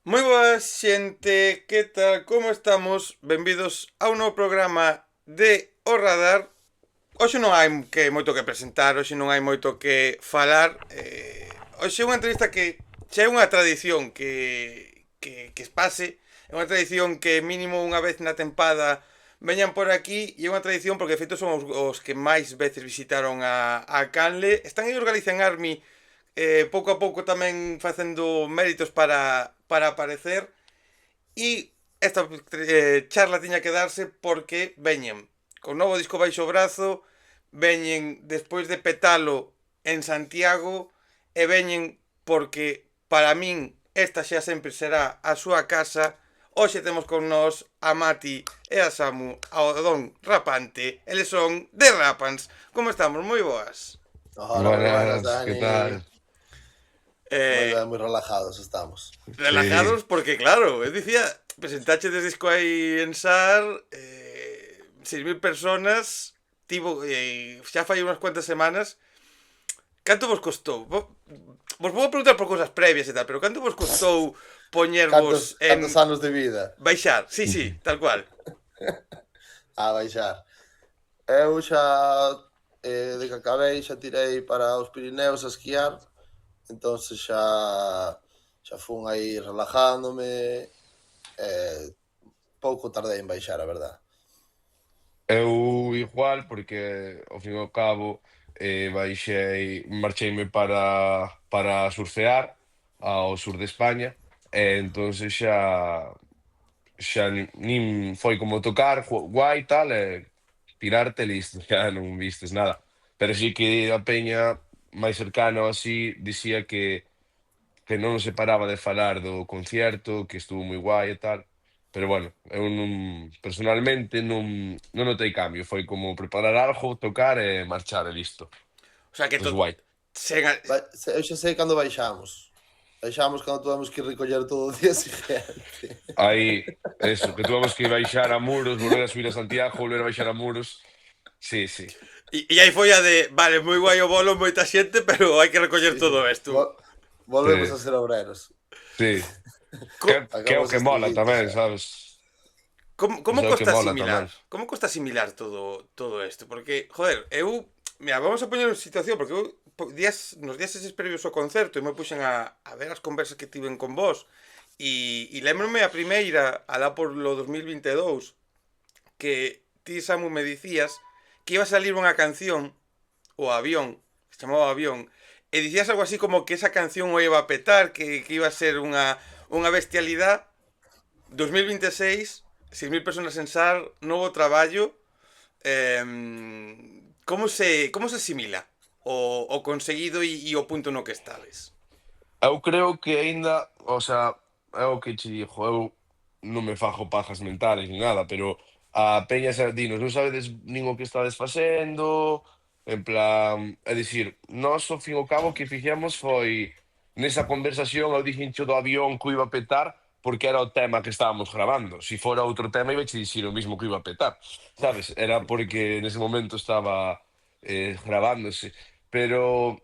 Moi boa xente, que tal, como estamos? Benvidos a un novo programa de O Radar. Hoxe non hai que moito que presentar, hoxe non hai moito que falar. Hoxe é unha entrevista que xa é unha tradición que espase. É unha tradición que mínimo unha vez na tempada veñan por aquí e é unha tradición porque de feito son os que máis veces visitaron a Canle. Están aí os Galician Army pouco a pouco tamén facendo méritos para aparecer e esta charla tiña que darse porque veñen con novo disco baixo o brazo, veñen despois de petalo en Santiago e veñen porque para min esta xa sempre será a súa casa. Hoxe temos con nós a Mati e a Samu, ao Don Rapante. Eles son de Rapans. Como estamos? Moi boas. Hola, muy buenas, Buenas, ¿qué Dani. tal? Muy Eh, bien, muy relajados estamos. Sí, Relajados porque, claro, eu dicía, presentache de disco aí en SAR, 6.000 personas, tivo, xa fai unhas cuantas semanas. Canto vos costou? Vos vou preguntar por cousas previas e tal, pero canto vos costou poñervos ¿Cuántos en años de vida? baixar? Sí, sí, tal cual. A baixar. Eu xa, de que acabei, xa tirei para os Pirineos a esquiar, entonces xa fun aí relajándome, pouco tardei en baixar, a verdad. eu igual, porque ao fin e ao cabo marcheime para surfear ao sur de España, e entonces xa nin foi como tocar, guai tal, e tirarte e listo, xa non vistes nada. Pero sí que a peña máis cercana ou así dicía que non se paraba de falar do concierto, que estuvo moi guai e tal. Pero bueno, eu personalmente non notei cambio, foi como preparar algo, tocar e marchar e listo. O sea que Pois guai. sen, Eu xa sei cando baixamos. Baixamos cando tuvemos que recoller todo o día siguiente. Aí, eso, que tuvemos que baixar a Muros, volver a subir a Santiago, volver a baixar a Muros. Sí, sí, e aí foi a de, vale, moi guai o bolo, moita xente, pero hai que recoller Sí, sí. todo isto. Volvemos sí, a ser obreros. sí. Co Que é o Acabamos que mola extinguitos tamén, xa. sabes? Como Iso é o que costa mola asimilar? tamén. Como costa asimilar todo isto? Porque, joder, eu... Mira, vamos a poñer en situación, porque eu nos días eses previos ao concerto, eu me puxen a ver as conversas que tiven con vos, e lembrome a primeira, alá por lo 2022, que ti, Samu, me dicías que iba a salir unha canción, o Avión, que se chamaba Avión, e dicías algo así como que esa canción o iba a petar, que iba a ser unha bestialidade. 2026, 6.000 personas en SAR, novo traballo. Eh, como se asimila o conseguido e o punto no que estades? Eu creo que aínda, o sea, é o que che digo, eu non me fago pajas mentales nin nada, pero a peña xa dinos, non sabedes nin o que estades facendo, en plan, é dicir, nós ao fin e ao cabo o que fixemos foi nesa conversación eu dixencho do avión que o iba a petar porque era o tema que estábamos gravando. Si fora outro tema iba che dicir o mismo que iba a petar, sabes? Era porque nese momento estaba gravándose, pero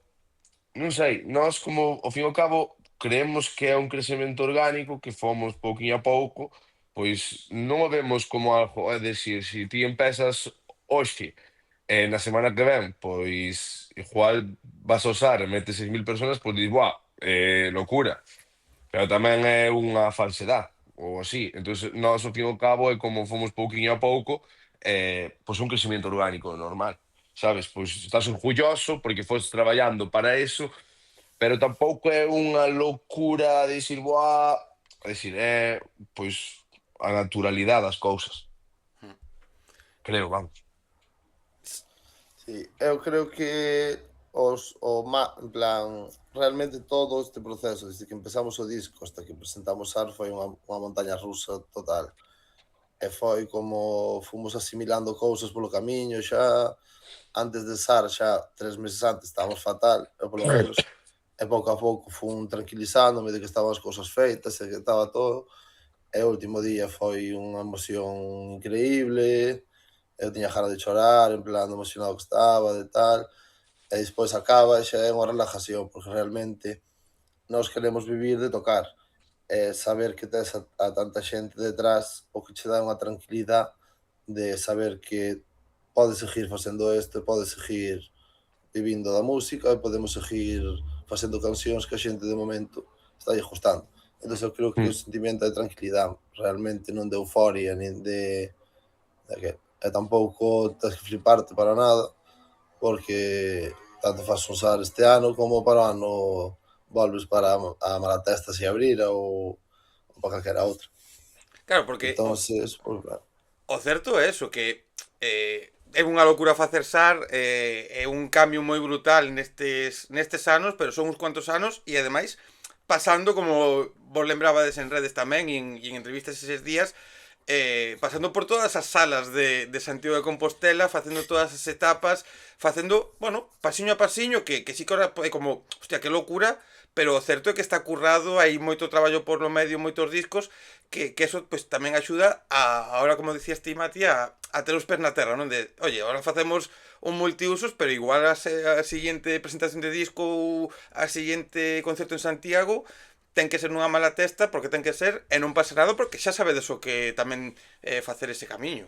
non sei, nós como ao fin e ao cabo creemos que é un crecemento orgánico, que fomos pouquiño a pouco, pois non o vemos como algo, é dicir, se ti empezas hoxe e na semana que ven, pois igual vas a usar e metes 6.000 personas, pois dis, buah, locura, pero tamén é unha falsedade, ou así. Entonces, nós ao fin e ao cabo é como fomos pouquiño a pouco, pois un crecemento orgánico normal, sabes? Pois estás orgulloso porque fostes traballando para eso, pero tampouco é unha loucura de dicir, buah, é dicir, é, pois, a naturalidade das cousas, creo, vamos. Sí, eu creo que en plan, realmente todo este proceso, desde que empezamos o disco hasta que presentamos SAR, foi unha montaña rusa total. E foi como fomos asimilando cousas polo camiño xa, antes de SAR xa 3 meses antes estábamos fatal, eu polo menos, e pouco a pouco fun tranquilizándome de que estaban as cousas feitas e que estaba todo, e o último día foi unha emoción increíble, eu tiña ganas de chorar, en plan, do emocionado que estaba, de tal, e despois acaba e xa é unha relajación, porque realmente nós queremos vivir de tocar, saber que tes a tanta xente detrás, o que che dá unha tranquilidade de saber que podes seguir facendo isto, podes seguir vivindo da música e podemos seguir facendo cancións que a xente de momento está gustando. Entón eu creo que o Mm. sentimento de tranquilidade realmente non de euforia nin de que e tampouco tens que fliparte para nada porque tanto faz usar este ano como para o ano volves para a Malatesta se abrira ou para calquera outra. Claro, porque Entonces, pues, o certo é eso, que é unha locura facer SAR, é un cambio moi brutal nestes anos, pero son uns cuantos anos, e ademais, pasando, como vos lembrabades en redes tamén, e en entrevistas eses días, pasando por todas as salas de Santiago de Compostela, facendo todas as etapas, facendo, bueno, pasiño a pasiño, que sí que ahora é como, hostia, que locura, pero o certo é que está currado, hai moito traballo por no medio, moitos discos, que eso pues tamén axuda a, ahora como dicías ti, Mati, a ter os pés na terra, non? De, oye, ahora facemos un multiusos, pero igual a seguinte presentación de disco ou a seguinte concerto en Santiago ten que ser nunha mala testa porque ten que ser e non pasa nada porque xa sabedes o que tamén facer ese camiño.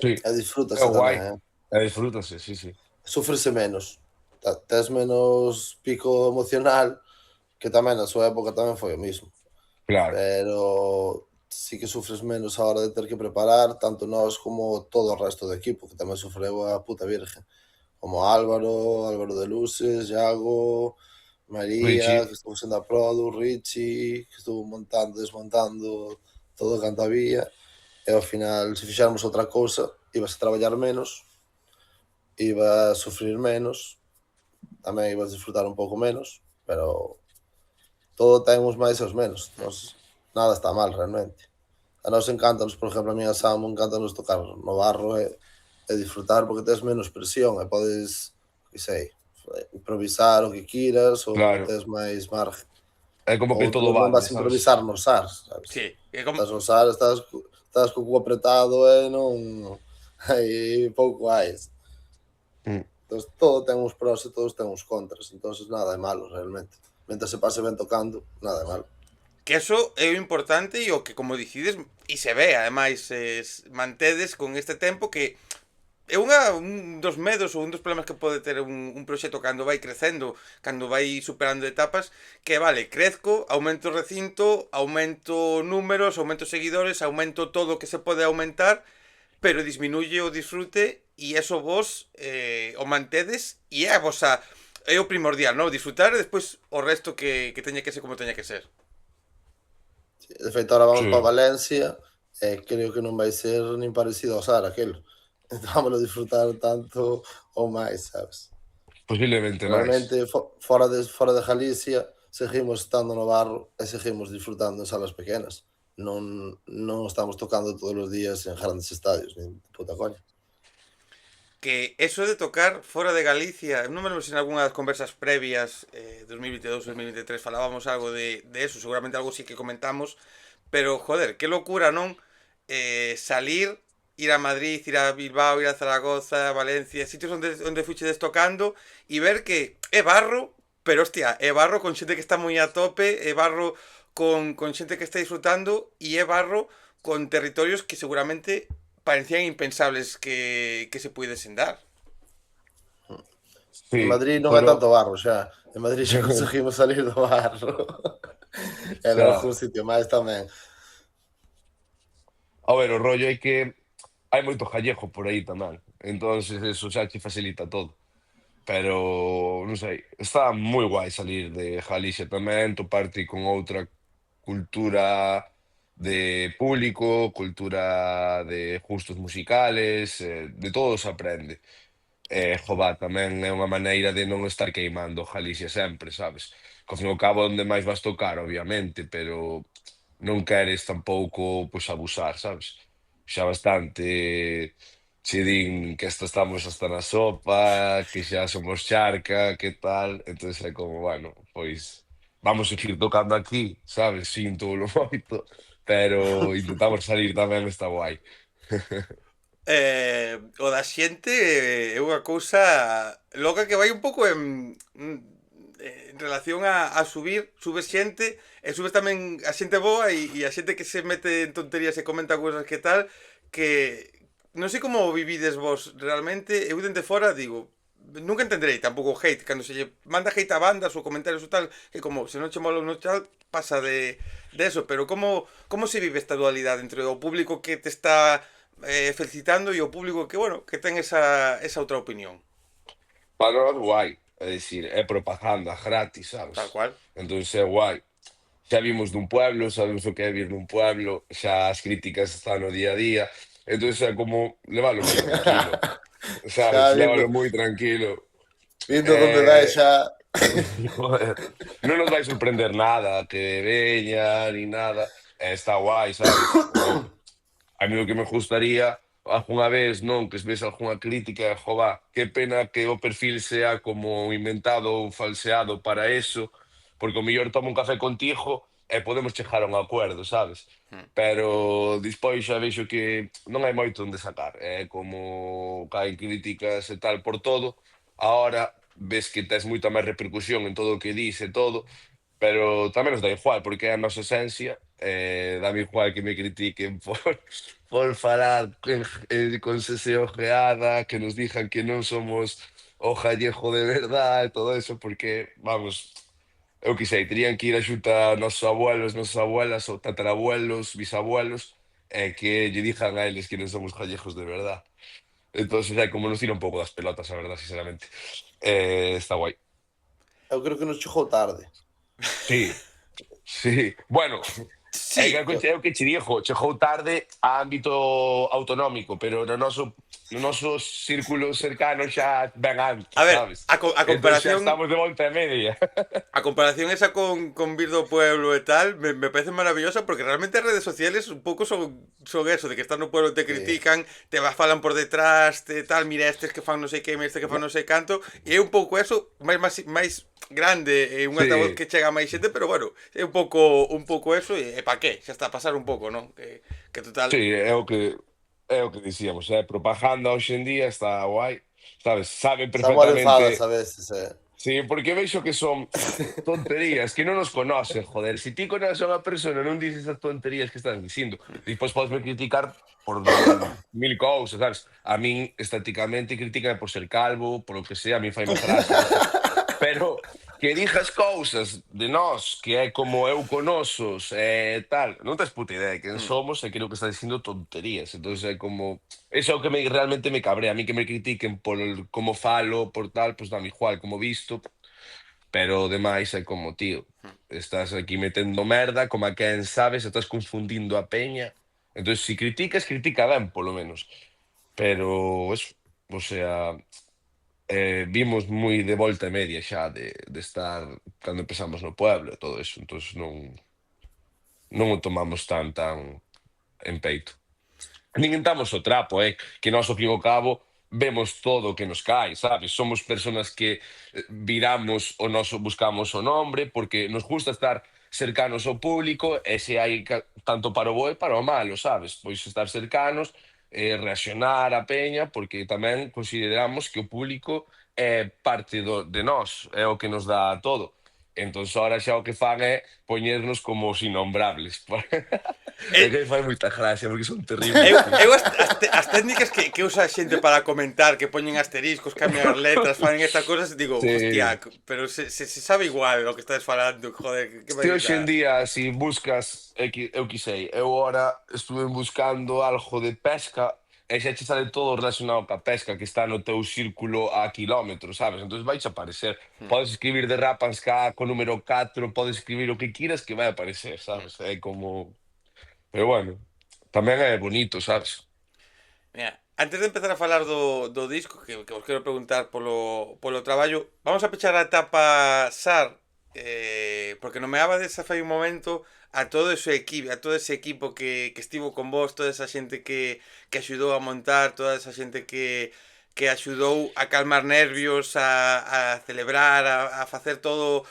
Sí, e é disfrútase guai. tamén, E disfrútase, sí, sí. Súfrese menos. Tes menos pico emocional, que tamén na súa época tamén foi o mismo. Claro. Pero sí que sufres menos a hora de ter que preparar, tanto nós como todo o resto do equipo, que tamén sufreu a puta virgen. Como Álvaro, Álvaro de Luces, Iago, María, Richie, que estuvo sendo a produ, Richie, que estuvo montando, desmontando todo canto había, e ao final, se fixáramos outra cousa, ibas a traballar menos, ibas a sufrir menos, tamén ibas a disfrutar un pouco menos, pero todo ten uns máis e os menos, entonces nada está mal realmente. A nos encantanos, por exemplo, a mí a Samu encantanos tocar no barro e disfrutar porque tes menos presión e podes, que sei, improvisar o que queiras ou claro. tes máis margen. É como que todo Outro non vale, vas a sabes? improvisar no SAR, sabes? Sí, é como, Estás no SAR, estás co cu apretado e non hai pouco hai. Mm. Entón, todo ten uns pros e todos ten uns contras, entón nada é malo realmente. Mentre se pase ben tocando, nada é malo. que eso é o importante e o que, como dicides, e se ve, ademais, mantedes con este tempo que é un dos medos ou un dos problemas que pode ter un proxecto cando vai crecendo, cando vai superando etapas, que vale, crezco, aumento o recinto, aumento números, aumento seguidores, aumento todo o que se pode aumentar, pero disminuye o disfrute e eso vos o mantedes e é a vosa é o primordial, non? Disfrutar e despois o resto que teña que ser como teña que ser. De feito, ahora vamos para Sí, Valencia e creo que non vai ser nin parecido ao SAR aquelo. Entón, vámonos disfrutar tanto ou máis, sabes? posiblemente máis. Realmente, fora de Galicia, seguimos estando no barro e seguimos disfrutando en salas pequenas. Non estamos tocando todos os días en grandes estadios, nin de puta coña. Que eso de tocar fora de Galicia, non me lembro se en algunha das conversas previas 2022-2023 falábamos algo de eso, seguramente algo sí que comentamos, pero joder, que locura, non? Salir, ir a Madrid, ir a Bilbao, ir a Zaragoza, a Valencia, sitios onde fuchedes tocando e ver que é barro, pero hostia, é barro con xente que está moi a tope, é barro con xente que está disfrutando e é barro con territorios que seguramente parecían impensables que se pudiesen dar. En Sí, Madrid non é pero tanto barro xa. En Madrid xa conseguimos salir do barro. E xa, logo un sitio máis tamén. a ver, o rollo é que hai moito gallego por aí tamén, entonces eso xa che facilita todo. Pero, non sei, está moi guai salir de Galicia tamén, toparte con outra cultura de público, cultura de gustos musicales, de todo se aprende. Jová, tamén é unha maneira de non estar queimando Galicia sempre, sabes? Que ao fin e ao cabo onde máis vas tocar, obviamente, pero non queres tampouco, pois, abusar, sabes? Xa bastante che din que estamos hasta na sopa, que xa somos charca, que tal, entonces é como, bueno, pois vamos seguir tocando aquí, sabes? Síntolo moito, pero intentamos salir tamén, está guai. O da xente é unha cousa loca que vai un pouco en relación a subir, subes xente, e subes tamén a xente boa e a xente que se mete en tonterías e comenta cousas que tal, que non sei como vivides vos realmente, eu dende fora digo, nunca entenderei tampouco o hate, cando se lle manda hate a bandas ou comentarios ou tal, que como se non che mola no chat, pasa de eso, pero como se vive esta dualidade entre o público que te está felicitando e o público que, bueno, que ten esa outra opinión? Para nós guai, é dicir, é propaganda gratis, Tal sabes? cual. Entón é guai. Xa vimos dun pueblo, sabemos o que é vir nun pueblo, xa as críticas están no día a día, entón é como leválo moi tranquilo, sabes? Xa Leválo moi tranquilo. vindo donde vai Eh, xa. joder, non nos vai sorprender nada que veña ni nada, está guai, sabes? A mí o que me gustaría algunha vez, non, que ves algunha crítica, jova, que pena que o perfil sea como inventado ou falseado para eso, porque o mellor tomo un café contigo e podemos chegar a un acuerdo, sabes? Mm. Pero despois xa vexo que non hai moito onde sacar, é como caen críticas e tal por todo, ahora ves que tes moita máis repercusión en todo o que dis e todo, pero tamén nos dá igual, porque é a nosa esencia, dame igual que me critiquen por falar con seseojeada, que nos digan que non somos o gallejo de verdad e todo eso, porque, vamos, eu que sei, terían que ir a xunta nosos abuelos, nosas abuelas, ou tatarabuelos, bisabuelos, e que lle digan a eles que non somos gallejos de verdad. Entonces, é como nos tira un pouco das pelotas, a verdad, sinceramente. Está guai. Eu creo que nos chegou tarde. Sí, sí. Bueno, é que Sí, é o que che dixo, chegou tarde a ámbito autonómico, pero no noso círculo cercano xa ben a antes, ver, sabes? a Entón xa comparación estamos de volta e media. a comparación esa con Vir do Pueblo e tal, me parece maravillosa porque realmente as redes sociales un pouco son eso, de que estás no pueblo te Sí. critican, te falan por detrás, te tal, mira estes que fan non sei que, mira estes que fan non sei canto, e é un pouco eso, máis grande, un altavoz Sí, que chega a máis xente, pero bueno, é un pouco eso, e pa qué, xa está a pasar un pouco, non? Que total, sí, é o que dicíamos, propaganda hoxe en día está guai, sabes? Saben Xa morefadas perfectamente. a veces, Sí, porque vexo que son tonterías, que non nos conocen, joder. Si ti conoces a unha persona non dices esas tonterías que estás dicindo. Despois podesme criticar por mil cousas, sabes? A min, estéticamente, critícame por ser calvo, por o que sea, a min faime gracia, non sei. Pero que dijas cousas de nós, que é como eu conosos e tal, non tes puta idea de quen mm, somos e creo que estás dicindo tonterías. Entón é como eso é o que realmente me cabrea, a mí que me critiquen por como falo, por tal, pois dame igual, como visto, pero o demais é como, tío, estás aquí metendo merda, como a quen sabes, estás confundindo a peña. Entón, se criticas, critica ben, polo menos. Pero, eso, o sea, vimos moi de volta e media xa de estar cando empezamos no pueblo e todo eso, entón non o tomamos tan en peito. Nin entamos o trapo, que nós ao fin e ao cabo vemos todo o que nos cae, sabes? Somos personas que viramos o noso, buscamos o nombre, porque nos gusta estar cercanos ao público e se hai tanto para o bo e para o malo, sabes? Pois estar cercanos, reaccionar a peña, porque tamén consideramos que o público é parte de nós, é o que nos dá todo. Entón, ahora xa o que fan é poñernos como os innombrables. É eh, que fai moita gracia, porque son terribles, tío. as técnicas que usa a xente para comentar, que poñen asteriscos, cambian as letras, fan estas cosas, digo, hostia, Sí. pero se sabe igual lo que estás falando, joder, que Ti vais a hoxe en dar? día, si buscas, eu que sei, eu ora estuve buscando algo de pesca e xa che sale todo relacionado ca pesca que está no teu círculo a kilómetros, sabes? Entón vais a aparecer. Podes escribir de Rapans K con número 4, podes escribir o que quieras que vai a aparecer, sabes? É como. Pero bueno, tamén é bonito, sabes? Mira, antes de empezar a falar do disco, que vos quero preguntar polo traballo, vamos a pechar a etapa SAR, porque nomeaba desa fai un momento a todo ese equipo, que estivo con vos, toda esa xente que axudou a montar, toda esa xente que axudou a calmar nervios, a celebrar, a facer todo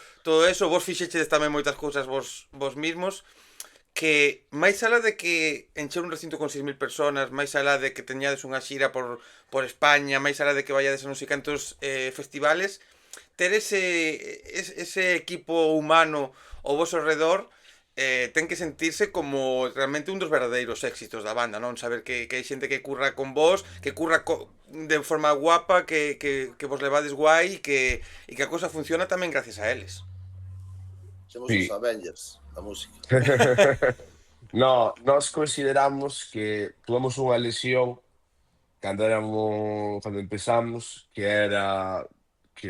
eso. Vos fixechedes tamén moitas cousas vos mismos, que máis alá de que encher un recinto con 6.000 personas, máis alá de que teñades unha xira por España, máis alá de que vayades a non sei cantos festivales, ter ese equipo humano ao vosso redor ten que sentirse como realmente un dos verdadeiros éxitos da banda, non? Saber que hai xente que curra con vos, que curra de forma guapa, que vos levades guai e que a cousa funciona tamén gracias a eles. Somos os Sí. Avengers da música. No, nós consideramos que tuvemos unha lesión cando empezamos, que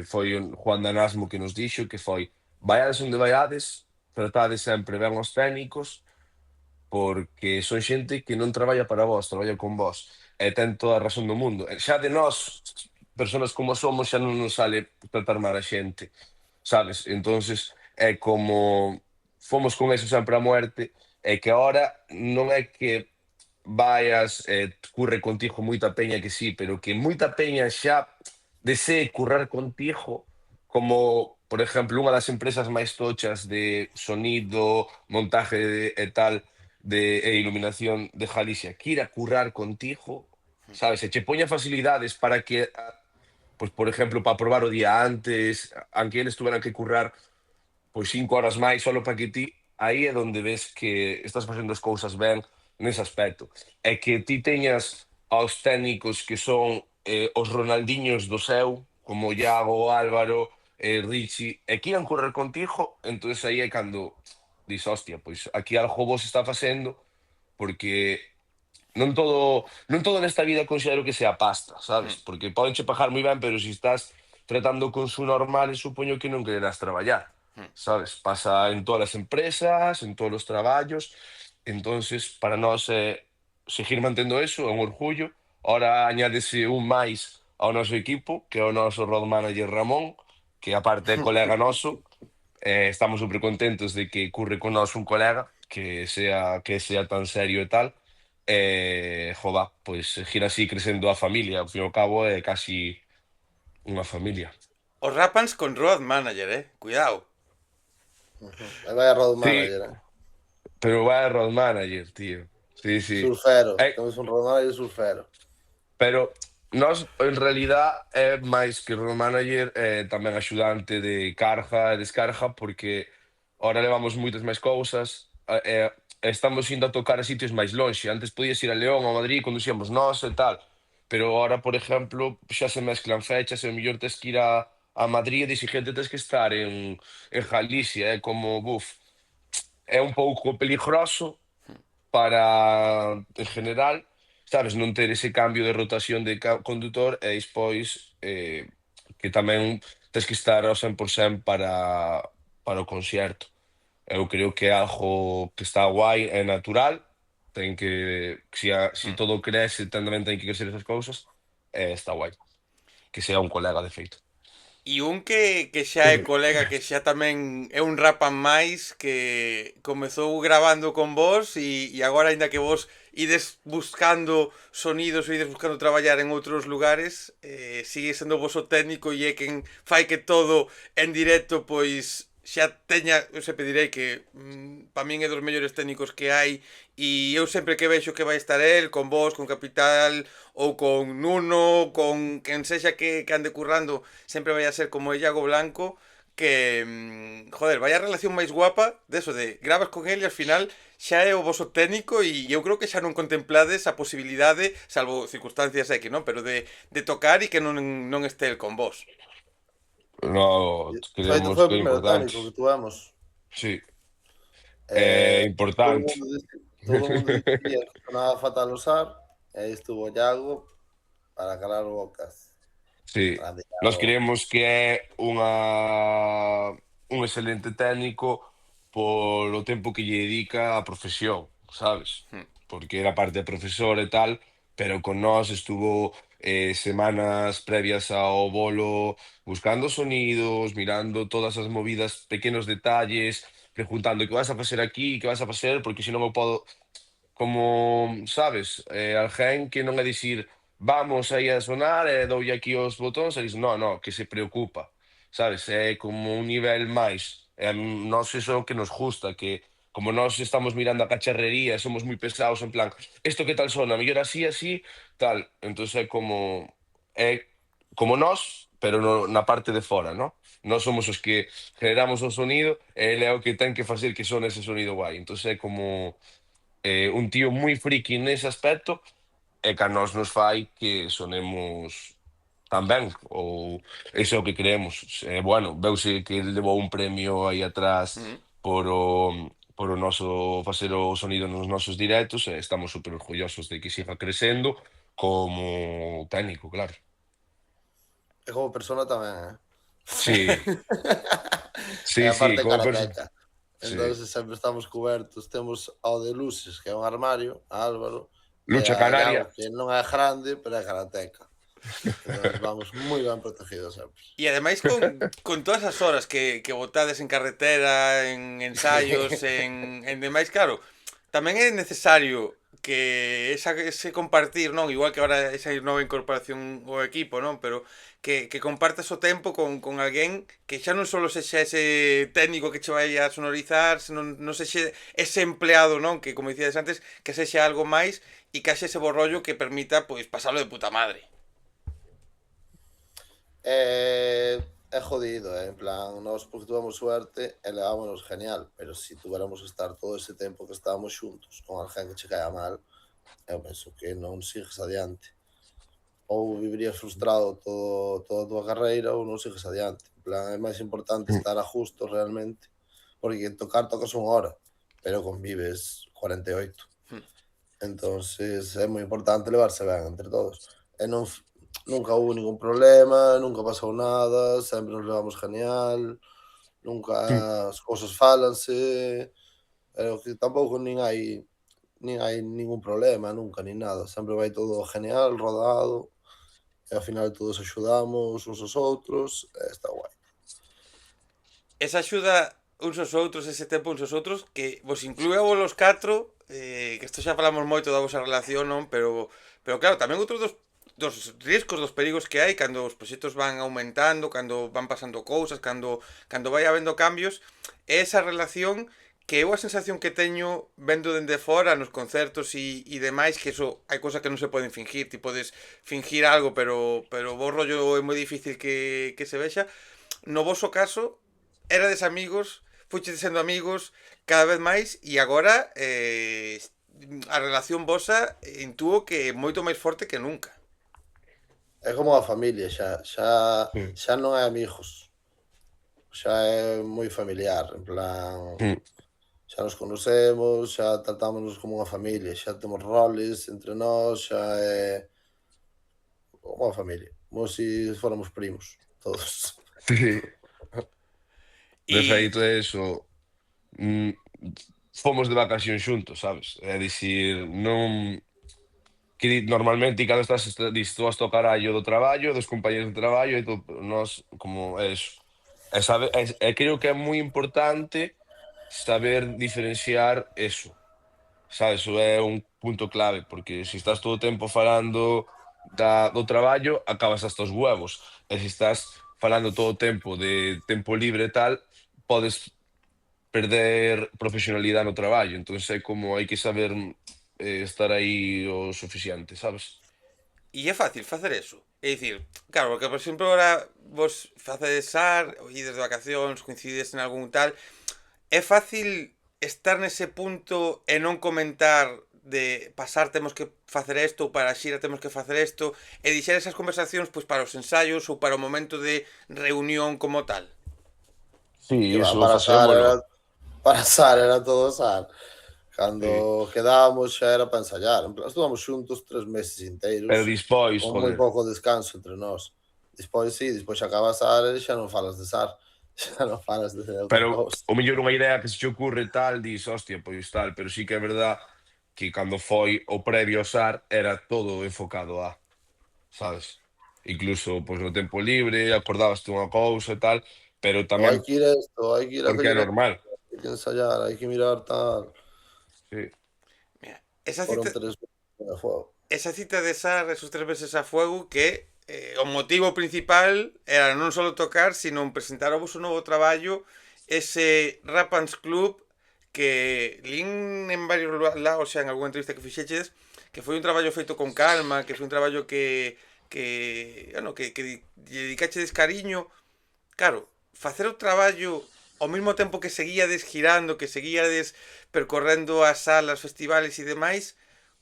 foi Juan Danasmo que nos dixo que foi vaiades onde vaiades, tratade sempre ben os técnicos, porque son xente que non traballa para vós, traballa con vós, e ten toda a razón do mundo. E xa de nós, persoas como somos, xa non nos sale tratar mal a xente, sabes? Entonces é como fomos con eso sempre a muerte, e que ahora non é que vaias, curre contigo moita peña que sí, pero que moita peña xa desee currar contigo, como, por exemplo, unha das empresas máis tochas de sonido, montaje e tal, e iluminación de Galicia, que ir a currar contigo, sabes? E che poña facilidades para que, pois, por exemplo, para probar o día antes, aunque eles tuveran que currar pois 5 horas máis solo para que ti aí é onde ves que estás facendo as cousas ben nese aspecto. É que ti teñas aos técnicos que son os Ronaldiños do seu, como Iago, Álvaro, Richie, e que iran correr contigo, entonces aí é cando dis, hostia, pois aquí algo vos está facendo, porque non todo nesta vida considero que sea pasta, sabes? Hmm. Porque podenche pagar moi ben, pero se estás tratando con su normales, supoño que non quererás traballar, Hmm. sabes? Pasa en todas as empresas, en todos os traballos, entonces para nós seguir mantendo eso é un orgullo. Ahora añádese un máis ao noso equipo, que é o noso road manager Ramón, que aparte é colega noso, estamos super contentos de que curre con nós un colega que sea tan serio e tal. Joda, pois seguir así crecendo a familia, ao fin e ao cabo é casi unha familia. Os Rapans con road manager, cuidado. Aí vai a road Sí, manager, pero vai a road manager, tío. Sí, sí. Surfero. Temos un road manager surfero. Pero nós, en realidad, é máis que road manager, tamén axudante de carga e descarga, porque ahora levamos moitas máis cousas, estamos indo a tocar a sitios máis lonxe. Antes podías ir a León ou a Madrid, conducíamos nós e tal, pero ahora, por exemplo, xa se mezclan fechas e o mellor tes que ir a Madrid e de siguiente tes que estar en Galicia, é como, buf, é un pouco peligroso, para, en general, sabes, non ter ese cambio de rotación de condutor e despois que tamén tes que estar ao 100% para o concerto. Eu creo que é algo que está guai, é natural, ten que, si Hmm. todo crece, tamén ten que crecer esas cousas, está guai. Que sea un colega, de feito. E un que xa é colega, que xa tamén é un rapan máis, que comezou grabando con vos e agora, aínda que vos ides buscando sonidos ou ides buscando traballar en outros lugares, sigue sendo o voso técnico e é quen fai que todo en directo, pois xa teña, eu sempre direi que para min é dos mellores técnicos que hai e eu sempre que vexo que vai estar el, con vos, con Capital ou con Nuno, con quen sexa que ande currando, sempre vai a ser como Iago Blanco, que, joder, vai a relación máis guapa de eso, de grabas con el e al final xa é o voso técnico e eu creo que xa non contemplades a posibilidade, salvo circunstancias X, non? Pero de tocar e que non este el con vos. No, De feito, creemos foi o que é primeiro importante. técnico que tuvemos. Sí, é Eh, todo o importante. mundo todo o mundo dicía que sonaba fatal usar, e aí estuvo Iago para calar bocas. Sí, Grande nós Iago. creemos que é un excelente técnico polo tempo que lle dedica á profesión, sabes? Hmm. Porque era parte de profesor e tal, pero con nós estuvo semanas previas ao bolo buscando sonidos, mirando todas as movidas, pequenos detalles, preguntando que vas a facer aquí, que vas a facer, porque senón eu podo como, sabes, alguén que non é dicir vamos aí a sonar e doulle aquí os botóns e dis, no, no, que se preocupa, sabes, é como un nivel máis. E a nós iso é o que nos gusta, que como nós estamos mirando a cacharrería, somos moi pesados en plan, isto que tal sona, mellor así, así, tal. Entón é como nós, pero na parte de fora, ¿no? nós somos os que generamos o sonido e ele é o que ten que facer que sone ese sonido guai. Entón é como un tío moi friki nese aspecto e que a nós nos fai que sonemos tan ben, ou iso é o que creemos. Bueno, veuse que levou un premio aí atrás Mm. por o noso facer o sonido nos nosos directos e estamos super orgullosos de que siga crecendo como técnico, claro. E como persona tamén, Sí, E sí, sí, aparte como perso karateca. sí. Entonces sempre estamos cubertos. Temos ao de luces, que é un armario, a Álvaro, e Lucha a canaria. Iago, que non é grande, pero é karateca. Entonces vamos moi ben protegidos sempre. E ademais con todas as horas que botades en carretera, en ensaios, en demais, claro, tamén é necesario que ese compartir, non? Igual que agora esa nova incorporación ao equipo, non? Pero que compartas o tempo con alguén que xa non só sexa ese técnico que che vai a sonorizar, senón non sexa ese empleado, non? Que, como dicíades antes, que sexa algo máis e que haxe ese borrollo que permita, pois, pasalo de puta madre. É jodido, en plan, nós porque tuvemos suerte e levámonos genial, pero si tuviéramos que estar todo ese tempo que estábamos xuntos con alguén que che caia mal, eu penso que non sigues adiante. Ou vivirías frustrado toda a túa carreira ou non sigues adiante. En plan, é máis importante Mm. estar a justo realmente, porque tocas unha hora, pero convives 48. Hmm. Entonces é moi importante levarse ben entre todos. E non nunca hubo ningún problema, nunca pasou nada, sempre nos levamos genial, nunca Mm. as cousas fálanse, pero que tampouco nin hai ningún problema nunca, nin nada, sempre vai todo genial, rodado, e ao final todos axudamos uns aos outros, e está guai. Esa axuda uns aos outros, ese tempo uns aos outros, que vos inclúe a vos os catro, que isto xa falamos moito da vosa relación, non? Pero claro, tamén outro dos riscos, dos perigos que hai cando os proxectos van aumentando, cando van pasando cousas, cando vai habendo cambios, é esa relación que eu a sensación que teño vendo dende fora nos concertos e demais, que eso hai cousas que non se poden fingir, ti podes fingir algo, pero o bo rollo é moi difícil que se vexa. No voso caso, erades amigos, fuchedes sendo amigos cada vez máis e agora a relación vosa intuo que é moito máis forte que nunca. É como a familia Mm. xa non é amigos, xa é moi familiar, en plan, Mm. xa nos conocemos, xa tratámonos como unha familia, xa temos roles entre nós, xa é como unha familia, como se fóramos primos, todos. Sí. De E feito, é eso. Fomos de vacacións xuntos, sabes? É dicir, non que normalmente cando dis tú vas to carallo do traballo, dos compañeros de traballo e nós como é eso. E creo que é moi importante saber diferenciar eso, sabes? Eso é un punto clave, porque se estás todo o tempo falando do traballo, acabas hasta os huevos. E se estás falando todo o tempo de tempo libre e tal, podes perder profesionalidade no traballo. Entón é como hai que saber estar aí o suficiente, sabes? é fácil facer eso. É dicir, claro, porque por exemplo agora vos facedes SAR, ides de vacacións, coincidides en algún tal, é fácil estar nese punto e non comentar de pasar temos que facer isto ou para a xira temos que facer isto e deixar esas conversacións pois para os ensaios ou para o momento de reunión como tal. Sí, Que va, iso facémolo. para SAR era todo SAR. Sí. Cando quedábamos xa era para ensayar, en plan, estuvamos xuntos 3 meses Pero inteiros, dispois, con moi joder. pouco descanso entre nós. Despois sí, despois xa acaba SAR e xa non falas de SAR, xa non falas de outra Pero cousa. o mellor unha idea que se che ocurre tal, dis, hostia, pois tal, pero sí que é verdad que cando foi o previo ao SAR era todo enfocado a, sabes? Incluso pois no tempo libre, acordabaste unha cousa e tal, pero Ou hai tamén que ir a isto, hai que ir a porque é coller normal. hai que ensayar, hai que mirar tal. Sí. Mira, esa Foron cita, 3 meses de fuego. esa cita de SAR, esos 3 meses a fuego, que o motivo principal era non só tocar, sino presentar o vosso novo traballo, ese Rapans Club, que lín en varios lados, xa en algunha entrevista que fixeches, que foi un traballo feito con calma, que foi un traballo que dedicachedes cariño. Claro, facer o traballo ao mesmo tempo que seguíades girando, que seguíades percorrendo as salas, festivales e demais,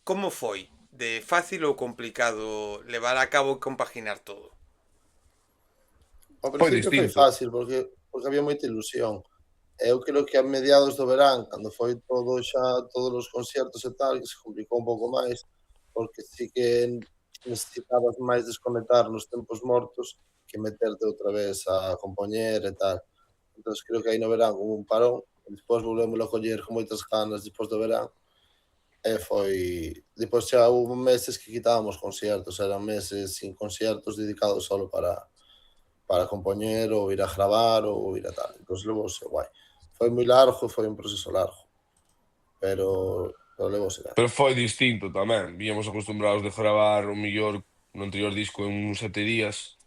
como foi? De fácil ou complicado levar a cabo e compaginar todo? Ao Foi principio foi distinto. fácil porque había moita ilusión. Eu creo que a mediados do verán, cando foi todo xa, todos os conciertos e tal, que se complicou un pouco máis, porque sí que necesitabas máis desconectar nos tempos mortos que meterte outra vez a compoñer e tal. Entón, creo que aí no verán hubo un parón, e despois volvemos a coller con moitas ganas despois do verán, e foi... Depois xa hubo meses que quitábamos conciertos, eran meses sin conciertos dedicados solo para compoñer ou ir a gravar ou ir a tal. Entón, levouse guai. Foi moi largo, foi un proceso largo, pero levouse ben. Pero foi distinto tamén. Víamos acostumbrados de gravar o mellor no anterior disco en uns 7 días.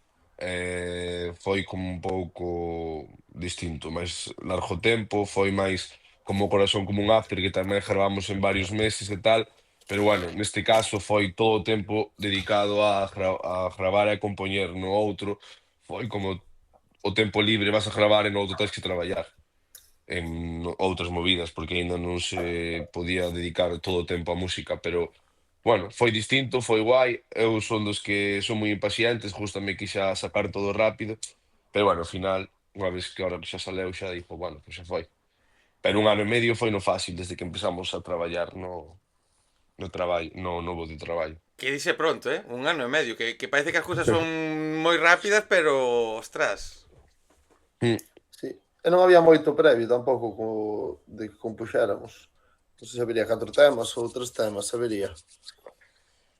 Foi como un pouco distinto, máis largo tempo, foi máis como o Corazón como un after que tamén gravamos en varios meses e tal. Pero bueno, neste caso foi todo o tempo dedicado a gravar e a compoñer. No outro foi como o tempo libre vas a gravar e no outro tens que traballar en outras movidas, porque aínda non se podía dedicar todo o tempo á música, pero, bueno, foi distinto, foi guai, eu son dos que son moi impacientes, gústame que xa sacar todo rápido, pero, bueno, ao final, unha vez que ahora que xa saleu, xa dixo, bueno, pois xa foi. Pero un ano e medio foi no fácil, desde que empezamos a traballar no traballo, no novo de traballo. Que dice pronto, eh? Un ano e medio, que parece que as cousas son moi rápidas, pero, ostras. Mm, Sí. E non había moito previo tampouco de que compuxéramos. Non sei se habería 4 temas ou 3 temas, sabería.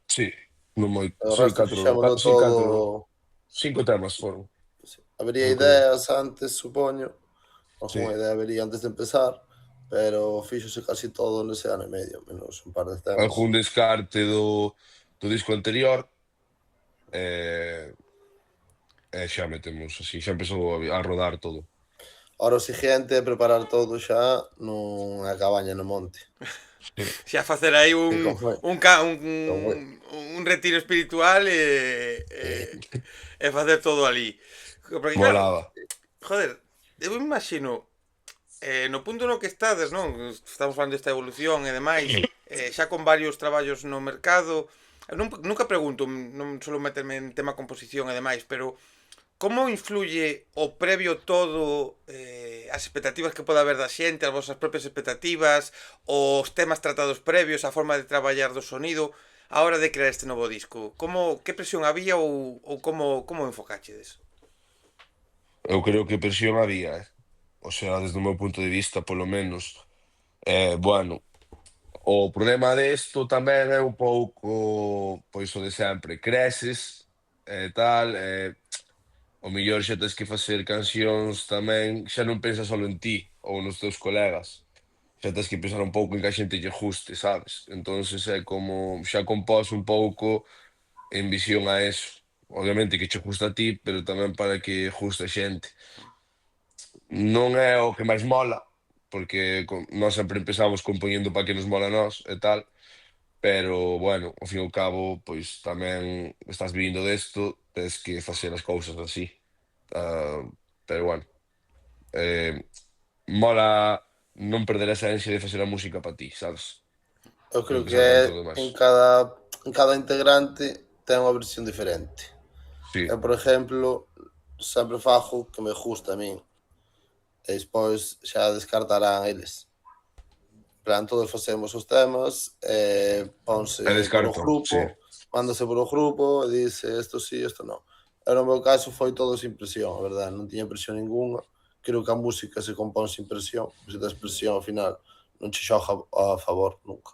sí, non moi, E o sí, resto fixémolo sí, todo... 5 temas foron, Sí. Habería eu creo. ideas antes, supoño. Sí. Algúnha idea habería antes de empezar, pero fíxose casi todo nese ano e medio, menos un par de temas. Algún descarte do disco anterior, eh, e xa metemos así, xa empezou a rodar todo. Ahora o seguinte é preparar todo xa nunha cabaña no monte. Sí. Xa facer aí E un, como é? un, ca- Como é? un retiro espiritual e facer todo ali. Porque claro, Molaba. joder, eu imagino no punto no que estades, non? Estamos falando desta evolución e demais, xa con varios traballos no mercado. Eu nunca pregunto, non solo meterme en tema composición e demais, pero como influye o previo todo, as expectativas que pode haber da xente, as vosas propias expectativas, os temas tratados previos, a forma de traballar do sonido, a hora de crear este novo disco? Que presión había ou como enfocachedes? Eu creo que presión había, eh. O sea, desde o meu punto de vista, polo menos. Bueno, o problema desto tamén é un pouco, pois, o de sempre. Creces, e tal, o mellor xa tes que facer cancións tamén, xa non pensas só en ti ou nos teus colegas. Xa tes que pensar un pouco en que a xente lle guste, sabes? Entonces é como xa compós un pouco en visión a eso. Obviamente que che gusta a ti, pero tamén para que guste a xente. Non é o que máis mola, porque nós sempre empezamos compoñendo para que nos mola a nós e tal, pero, bueno, ao fin e ao cabo, pois tamén estás vivindo desto, tes que facer as cousas así. Ah, pero, bueno, eh, mola non perder a esencia de facer a música para ti, sabes? Eu Non creo que pensar é tanto no demais. en cada integrante ten unha versión diferente. Sí, Eu, por exemplo, sempre fago o que me gusta a min. E despois xa descartarán eles. En plan, todos facemos os temas, ponse e por o descarto, grupo, sí. mándase por o grupo e dice isto sí, isto non. E no meu caso foi todo sin presión, a verdade, non tiña presión ninguna. Creo que a música se compón sin presión, se tes presión ao final non che xoga a favor nunca.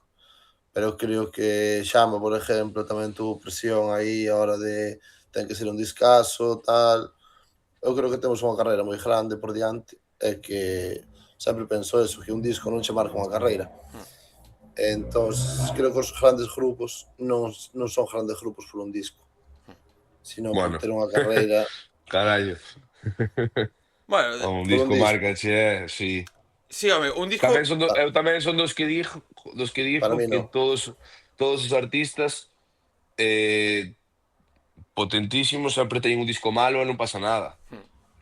Pero creo que Xama, por exemplo, tamén tuvo presión aí a hora de ten que ser un discazo, tal. Eu creo que temos unha carreira moi grande por diante e que sempre penso eso, que un disco non che marca unha carreira. Entón, creo que os grandes grupos non son grandes grupos por un disco, sino por Bueno, ter unha carreira carallo. Bueno, Un por un disco disco. márcache, sí. sí, home, un disco... Tamén eu tamén son dos que Para dixo mí que non. todos os artistas potentísimos sempre teñen un disco malo e non pasa nada.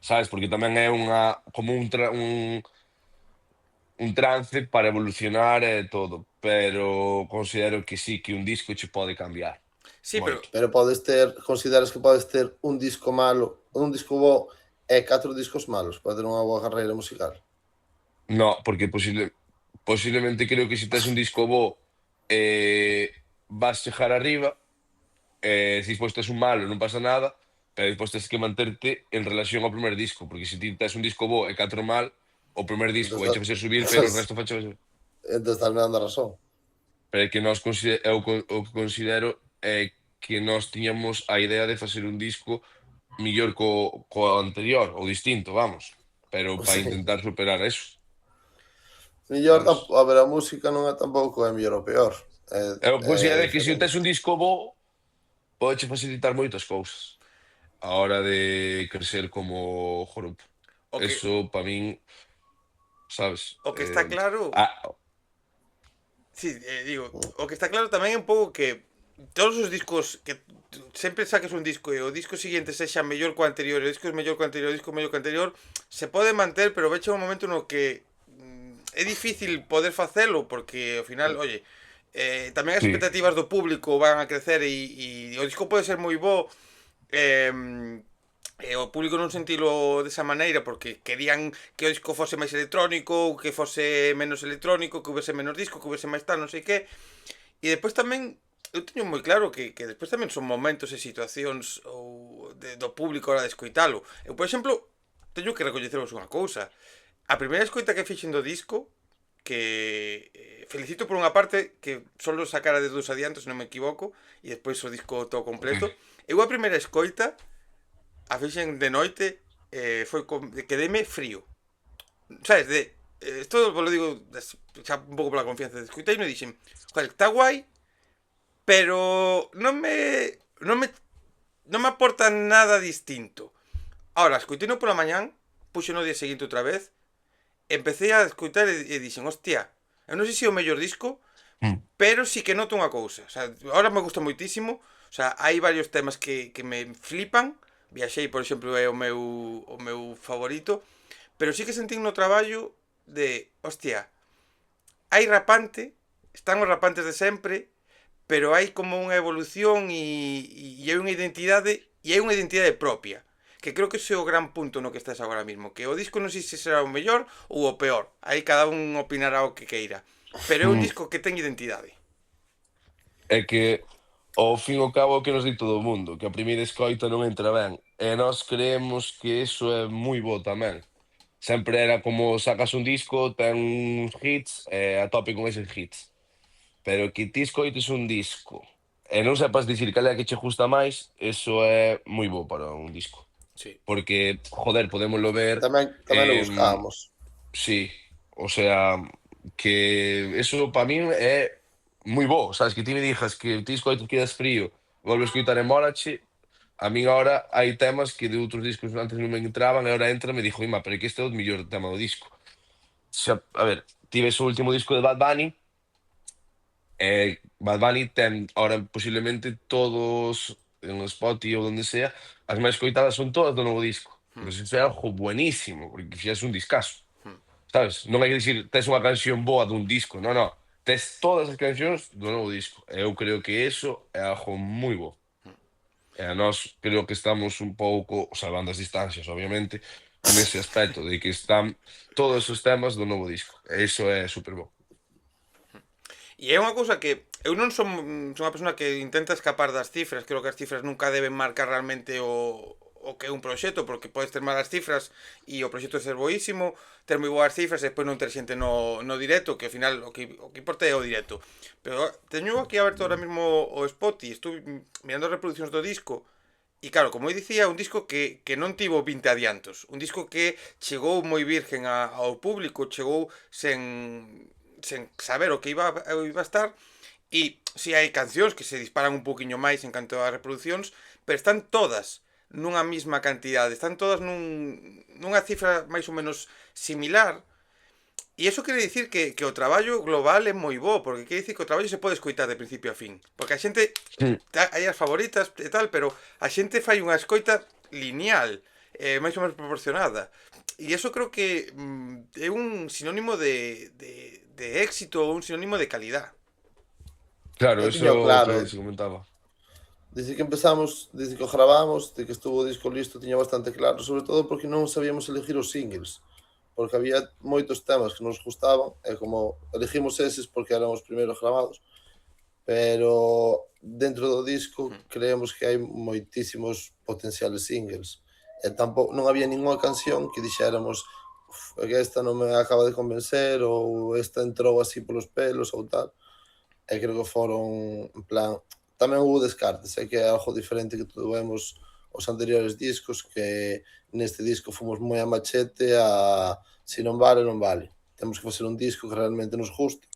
sabes? Porque tamén é como un trance para evolucionar e todo, pero considero que sí, que un disco che pode cambiar Sí, pero moito. Pero consideras que podes ter un disco malo, un disco bo e 4 discos malos para ter unha boa carreira musical? No, porque posiblemente creo que se tes un disco bo, vas chegar arriba, se despois tes un malo non pasa nada, pero despois tes que manterte en relación ao primer disco, porque se ti tes un disco bo e 4 mal, o primer disco Entón, vai che facer subir, pero o resto vai che facer. entón estás me dando a razón. Pero é que nós o que considero é que nós tiñamos a idea de facer un disco millor co anterior, ou distinto, vamos, pero para Sí. intentar superar eso, Mellor, sabes? a ver, a música non é tampouco é mellor ou peor. Eu É considero que se tes diferente. un disco bo, podeche facilitar moitas cousas a hora de crecer como grupo. o que, Eso para min, sabes? o que está claro, sí, digo, o que está claro tamén é un pouco que todos os discos que sempre saques un disco e o disco seguinte sexa mellor co anterior, o disco é mellor co anterior, o disco é mellor co anterior, se pode manter, pero veche un momento no que é difícil poder facelo porque ao final, oye, tamén as Sí, expectativas do público van a crecer e o disco pode ser moi bo, eh, e o público non sentilo desa maneira porque querían que o disco fose máis electrónico, que fose menos electrónico, que houvese menos disco, que houvese máis tal, non sei que. E despois tamén eu teño moi claro que despois tamén son momentos e situacións do público a hora de escoitalo. Eu, por exemplo, teño que recoñeceros unha cousa. A primeira escoita que fixen do disco, que felicito por unha parte que solo sacara de 2 adiantos, se non me equivoco, e despois o disco todo completo. Eu a primeira escoita a fixen de noite, foi quedeme frío. Sabes, isto lo digo xa un pouco pola confianza de escoitei e dixen, joder, está guai, pero non me aporta nada distinto. Ahora, escoitei pola mañán, puxo no día seguinte outra vez, empecé a escoitar e dixen, hostia, eu non sei se é o mellor disco, mm, pero sí que noto unha cousa. O sea, ahora me gusta moitísimo. O sea, hai varios temas que me flipan. Viaxei, por exemplo, é o meu favorito. Pero sí que sentín no traballo de, hostia, hai rapante, están os rapantes de sempre, pero hai como unha evolución e hai unha identidade e hai unha identidade propia. Que creo que ese é o gran punto no que estás agora mismo. Que o disco non sei se será o mellor ou o peor. Aí cada un opinará o que queira. Pero é un mm. disco que ten identidade. É que ao fin e ao cabo é o que nos di todo o mundo, que a primeira escoita non entra ben. E nós creemos que iso é moi bo tamén. Sempre era como sacas un disco, ten uns hits e a tope con eses hits. Pero que ti escoites un disco e non sepas dicir cal é a que che gusta máis, eso é moi bo para un disco. Sí. Porque, joder, podémoslo ver, Tamén o buscábamos. sí, o sea, que eso para min é moi bo, sabes, que ti me dixas que ti escoitas quedas frío, volves a escoitar e molache, a min agora hai temas que de outros discos antes non me entraban e agora entra e me dixo, ima, pero é que este é o mellor tema do disco. Xa, a ver, ti ves o último disco de Bad Bunny, Bad Bunny ten ahora posiblemente todos en Spotify ou donde sea, as máis escoitadas son todas do novo disco. Hmm. Mas iso é algo buenísimo, porque xa é un discazo. Hmm. Sabes? Non hai que dicir tes unha canción boa dun disco, non, non. Tes todas as cancións do novo disco. E eu creo que eso é algo moi bo. E a nós creo que estamos un pouco, salvando as distancias, obviamente, nese aspecto de que están todos os temas do novo disco. E iso é super bo. E é unha cousa que eu non son unha persona que intenta escapar das cifras, creo que as cifras nunca deben marcar realmente o que é un proxecto, porque podes ter malas cifras e o proxecto ser boísimo, ter moi boas cifras e despois non ter xente no directo, que ao final o que importa é o directo. Pero teño aquí aberto ahora mismo o Spotify, estou mirando as reproduccións do disco, e claro, como eu dicía, un disco que non tivo 20 adiantos, un disco que chegou moi virgen ao público, chegou sen saber o que iba a estar. E si hai cancións que se disparan un poquinho máis en canto a reproduccións, pero están todas nunha mesma cantidade, están todas nunha cifra máis ou menos similar. E iso quere dicir que o traballo global é moi bo, porque quere dicir que o traballo se pode escoitar de principio a fin. Porque a xente, hai as favoritas e tal, pero a xente fai unha escoita lineal. máis ou menos proporcionada. E iso creo que é un sinónimo de éxito ou un sinónimo de calidad. Claro, Eu eso tiño é o claro, que se comentaba. desde que empezamos, desde que o gravamos, de que estuvo o disco listo, tiña bastante claro, sobre todo porque non sabíamos elegir os singles, porque había moitos temas que nos gustaban, e como elegimos eses porque eran os primeiros gravados, pero dentro do disco creemos que hai moitísimos potenciales singles, e tampouco non había ningunha canción que dixéramos: "Uf, é que esta non me acaba de convencer", ou "esta entrou así polos pelos", ou tal. E creo que foron, en plan, tamén houve descartes, que é algo diferente que tuvemos os anteriores discos, que neste disco fomos moi a machete a se non vale, non vale. Temos que facer un disco que realmente nos guste,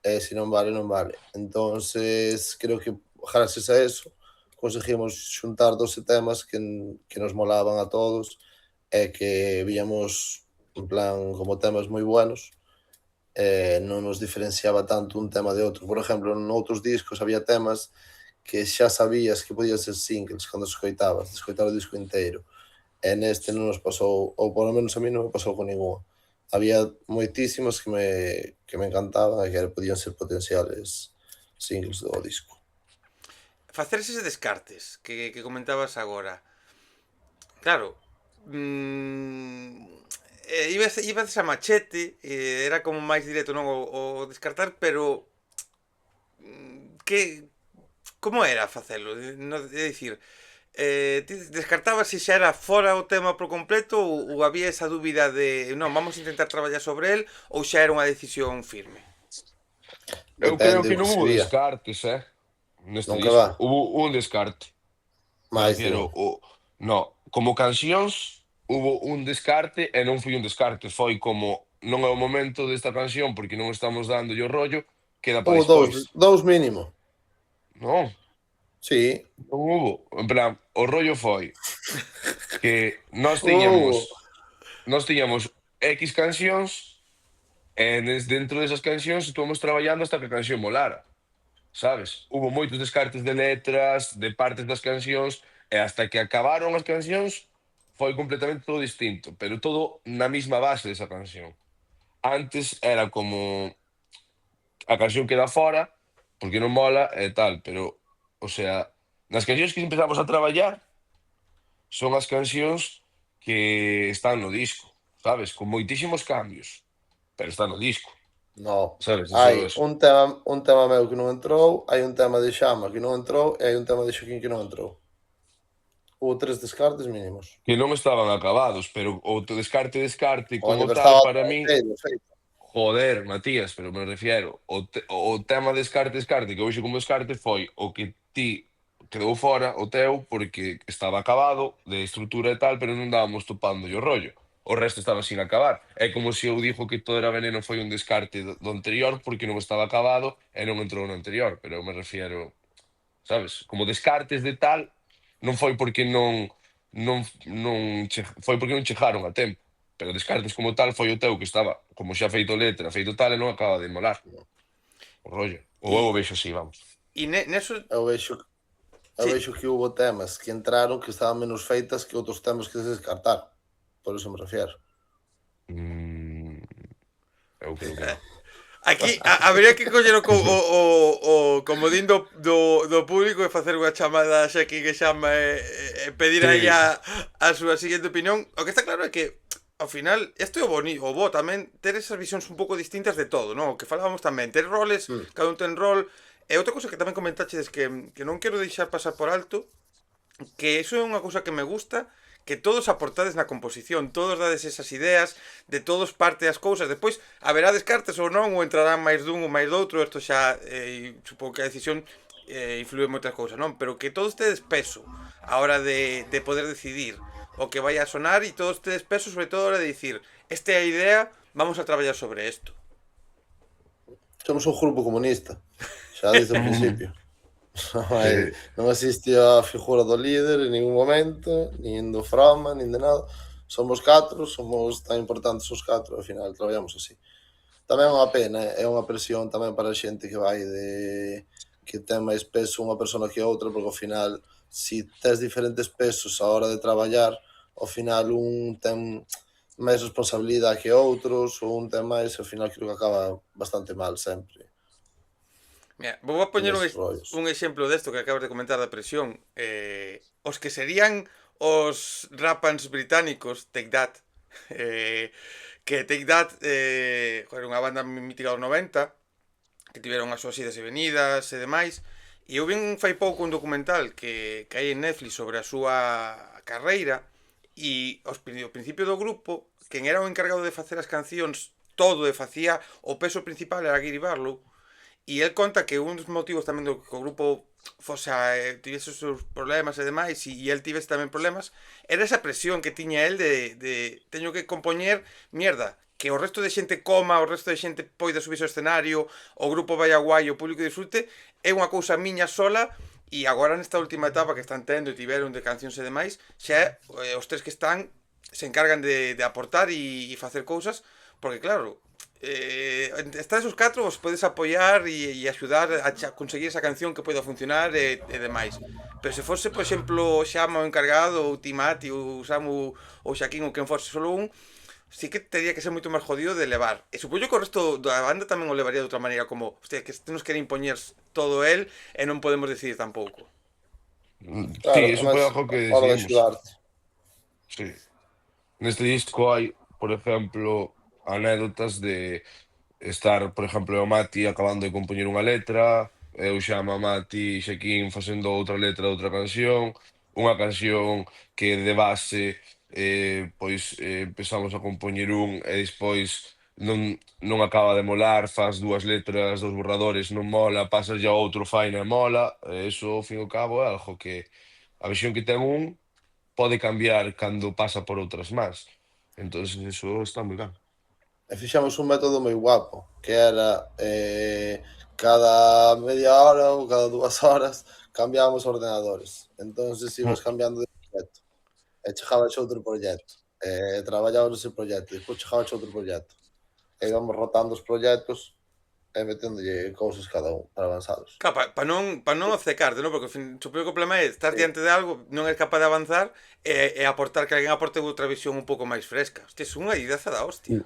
e se non vale, non vale. Entonces, creo que gracias a eso conseguimos xuntar 12 temas que nos molaban a todos e que víamos en plan como temas moi buenos, non nos diferenciaba tanto un tema de outro. Por exemplo, noutros discos había temas que xa sabías que podían ser singles cando os escoitabas, de escoitar o disco inteiro. E neste non nos pasou, ou polo menos a mí non me pasou con ninguna. Había moitísimas que me encantaban e que podían ser potenciales singles do disco. Facer eses descartes que comentabas agora. Claro, ibas a machete, era como máis directo, non, o descartar, pero que como era facelo? É dicir, ti descartabas se xa era fora o tema por completo ou había esa dúbida de non, vamos a intentar traballar sobre el ou xa era unha decisión firme? Eu creo Depende que o que non se hubo vía. descartes, neste Nunca disco. va, Hubo un descarte. Me máis de refiero, un. no, como cancións hubo un descarte e non foi un descarte, foi como non é o momento desta canción porque non estamos dándolle o rollo, queda para Hubo despois. dous mínimo. Non, Sí, non hubo. En plan, o rollo foi que hubo. nós tiñamos X cancións e dentro desas cancións estuvamos traballando hasta que a canción molara, sabes? Hubo moitos descartes de letras, de partes das cancións, e hasta que acabaron as cancións foi completamente todo distinto, pero todo na mesma base desa canción. Antes era como a canción queda fora, porque non mola e tal, pero, o sea, nas cancións que empezamos a traballar son as cancións que están no disco, sabes? Con moitísimos cambios, pero están no disco, No, sabes? hai Eso. un tema meu que non entrou, hai un tema de Xama que non entrou e hai un tema de Xoaquín que non entrou. Hubo 3 descartes mínimos. Que non estaban acabados, pero o teu descarte Coño, como pero tal estaba para min, feito. joder, Matías, pero me refiero, o tema descarte que hoxe como descarte foi o que ti quedou fora, o teu, porque estaba acabado de estrutura e tal, pero non dábamos topando o rollo. O resto estaba sin acabar. É como se eu dixo que Todo era veneno foi un descarte do anterior porque non estaba acabado e non entrou no anterior, pero eu me refiero, sabes? Como descartes de tal, non foi porque non foi porque non chegaron a tempo. Pero descartes como tal foi o teu que estaba como xa feito letra, feito tal e non acaba de molar o rollo. Ou eu o E, vexo así, vamos. neso, Eu vexo eu sí, vexo que hubo temas que entraron que estaban menos feitas que outros temas que se descartaron. Por eso me refiero. Mm, eu creo que non. aquí habría que coller o comodín do público e facer unha chamada xa que chama e pedir aí Sí, a súa seguinte opinión. O que está claro é que ao final, isto é o bo tamén ter esas visións un pouco distintas de todo, non? O que falábamos tamén, ter roles, Mm. cada un ten rol. E outra cousa que tamén comentaches que non quero deixar pasar por alto, que eso é unha cousa que me gusta, que todos aportades na composición, todos dades esas ideas, de todos parte as cousas, despois haberá descartes ou non, ou entrarán máis dun ou máis doutro, isto xa supongo que a decisión influe en moitas cousas, non? Pero que todos tedes peso a hora de poder decidir o que vai a sonar e todos tedes peso sobre todo a hora de dicir, esta é a idea, vamos a traballar sobre isto. Somos un grupo comunista, xa desde o principio. Non hai, sí. non existe a figura do líder en ningún momento, nin do Froma, nin de nada. Somos 4, somos tan importantes os 4, ao final traballamos así. Tamén é unha pena, é unha presión tamén para a xente que vai de que ten máis peso unha persona que outra, porque ao final, si tes diferentes pesos a hora de traballar, ao final un ten máis responsabilidade que outros, ou un ten máis, ao final creo que acaba bastante mal sempre Mira, vou a poñer neses rollos. un exemplo desto que acabas de comentar da presión. Os que serían os rapans británicos, Take That, que Take That era unha banda mítica dos 90, que tiveron as súas idas e venidas e demais, e eu vin fai pouco un documental que hai en Netflix sobre a súa carreira, e ao principio do grupo, quen era o encargado de facer as cancións todo e facía o peso principal era Gary Barlow. E el conta que un dos motivos tamén do que o grupo tivese os seus problemas e demais, e el tivese tamén problemas, era esa presión que tiña el de teño que compoñer mierda, que o resto de xente coma, o resto de xente poida subirse ao escenario, o grupo vai a guai, o público disfrute, é unha cousa miña sola. E agora nesta última etapa que están tendo e tiveron de cancións e demais, xa os tres que están se encargan de aportar e facer cousas, porque claro, estás os catro, vos podes apoiar e axudar a conseguir esa canción que poida funcionar e demais. Pero se fose, por exemplo, Xama o encargado, ou Timati, ou Samu, ou Xaquín, ou quen fose solo un, sí que teria que ser moito máis jodido de levar. E supoño que o resto da banda tamén o levaría de outra maneira, como, hostia, que este nos quere impoñer todo el e non podemos decidir tampouco. Claro, Sí, eso además, foi algo que hora de decidimos. axudarte. Sí. Neste disco hai, por exemplo, anécdotas de estar, por exemplo, o Mati acabando de compoñer unha letra, eu Xama, Mati e Xaquín facendo outra letra de outra canción, unha canción que de base pois empezamos a compoñer e despois non acaba de molar, fas dúas letras, dous borradores, non mola, pasas a outro, faina e mola, e iso, ao fin e ao cabo, é algo que a visión que ten un pode cambiar cando pasa por outras más. Entonces, eso está moi ben. E fixemos un método moi guapo, que era cada media hora ou cada 2 horas cambiábamos ordenadores. Entonces ibas cambiando de proxecto. E chegabas outro proxecto. Traballábamos ese proxecto, e despois chegabas outro proxecto. E íbamos rotando os proxectos e meténdolle cousas cada un para avanzalos. Claro, pa non obcecarte, non? Porque supoño que o problema é estar diante de algo, non é capaz de avanzar e aportar que alguén aporte outra visión un pouco máis fresca. Hostia, é unha ideaza da hostia.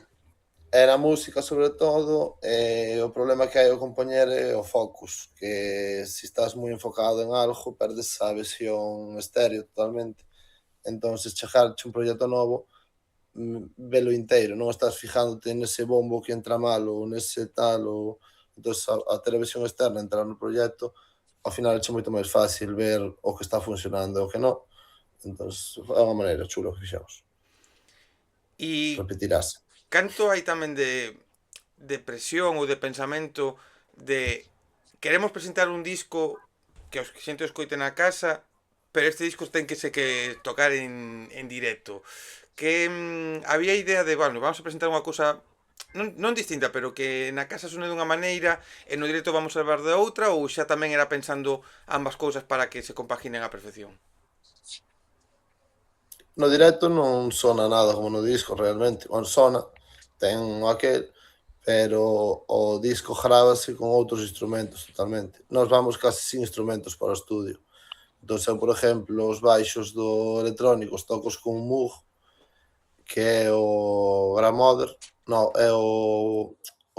E na música, sobre todo, o problema que hai ao compoñer é o focus, que se estás moi enfocado en algo, perdes a visión estéreo totalmente. Entonces, chegarche un proxecto novo, velo inteiro, non estás fijándote nese bombo que entra mal ou nese tal, ou entonces a ter a visión externa, entrar no proxecto, ao final é moito máis fácil ver o que está funcionando e o que non. Entonces, é unha maneira chula que fixemos. E Repetirase. canto hai tamén de presión ou de pensamento de queremos presentar un disco que os xente o escoite na casa, pero este disco ten que tocar en directo. Que había idea de, bueno, vamos a presentar unha cousa non distinta, pero que na casa sone dunha maneira e no directo vamos a levar de outra, ou xa tamén era pensando ambas cousas para que se compaginen á perfección? No directo non sona nada como no disco realmente. Bueno, sona, ten aquel, pero o disco grábase con outros instrumentos totalmente. Nos vamos case sin instrumentos para o estudio. Entón, eu, por exemplo, os baixos do electrónico tocos con un Moog, que é o Grandmother, non, é o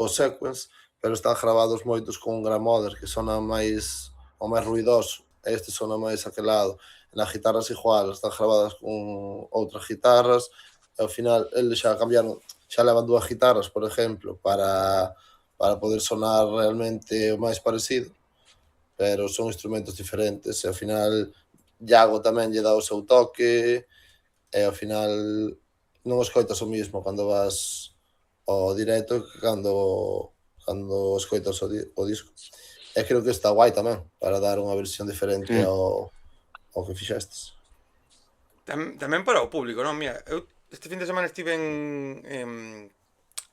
Sequence, pero están gravados moitos con un Grandmother, que sona máis o máis ruidoso, este sona máis aquelado. Nas guitarras igual, están gravadas con outras guitarras, e ao final eles xa cambiaron, xa levan dúas guitarras, por exemplo, para poder sonar realmente o máis parecido, pero son instrumentos diferentes, e ao final Iago tamén lle dá o seu toque, e ao final non escoitas o mismo cando vas ao directo que cando escoitas o disco. E creo que está guai tamén, para dar unha versión diferente ao que fixestes. Tamén para o público, non? Mira, eu este fin de semana estive en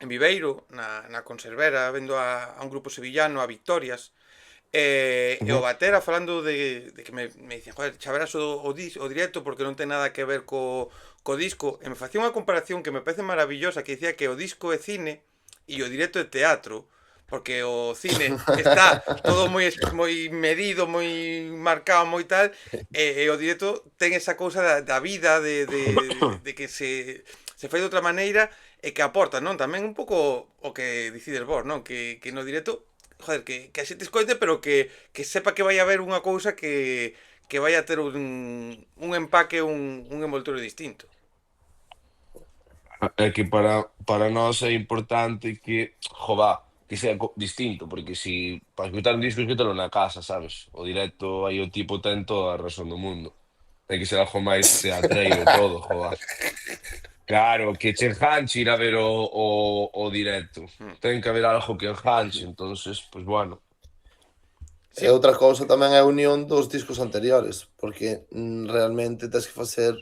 Viveiro, na Conservera, vendo a un grupo sevillano, a Victorias, e o batera falando de que me dicen, joder, xa verás o directo porque non ten nada que ver co disco, e me facía unha comparación que me parece maravillosa, que dicía que o disco é cine e o directo é teatro, porque o cine está todo moi medido, moi marcado, moi tal, e o directo ten esa cousa da vida, de que se fai de outra maneira e que aporta, non? Tamén un pouco o que dicides vos, non? Que no directo, joder, que a xente escoite, pero que sepa que vai haber unha cousa que vai a ter un empaque, un envoltorio distinto. É que para nós é importante que, jová, que sea distinto, porque si para escutar un disco, escútalo na casa, sabes? O directo aí o tipo ten toda a razón do mundo. Ten que ser algo máis teatreiro todo, jová. Claro, que che enganche ir a ver o directo. Mm. Ten que haber algo que enganche, entonces, pues bueno. E Sí, outra cousa tamén é a unión dos discos anteriores, porque realmente tens que facer,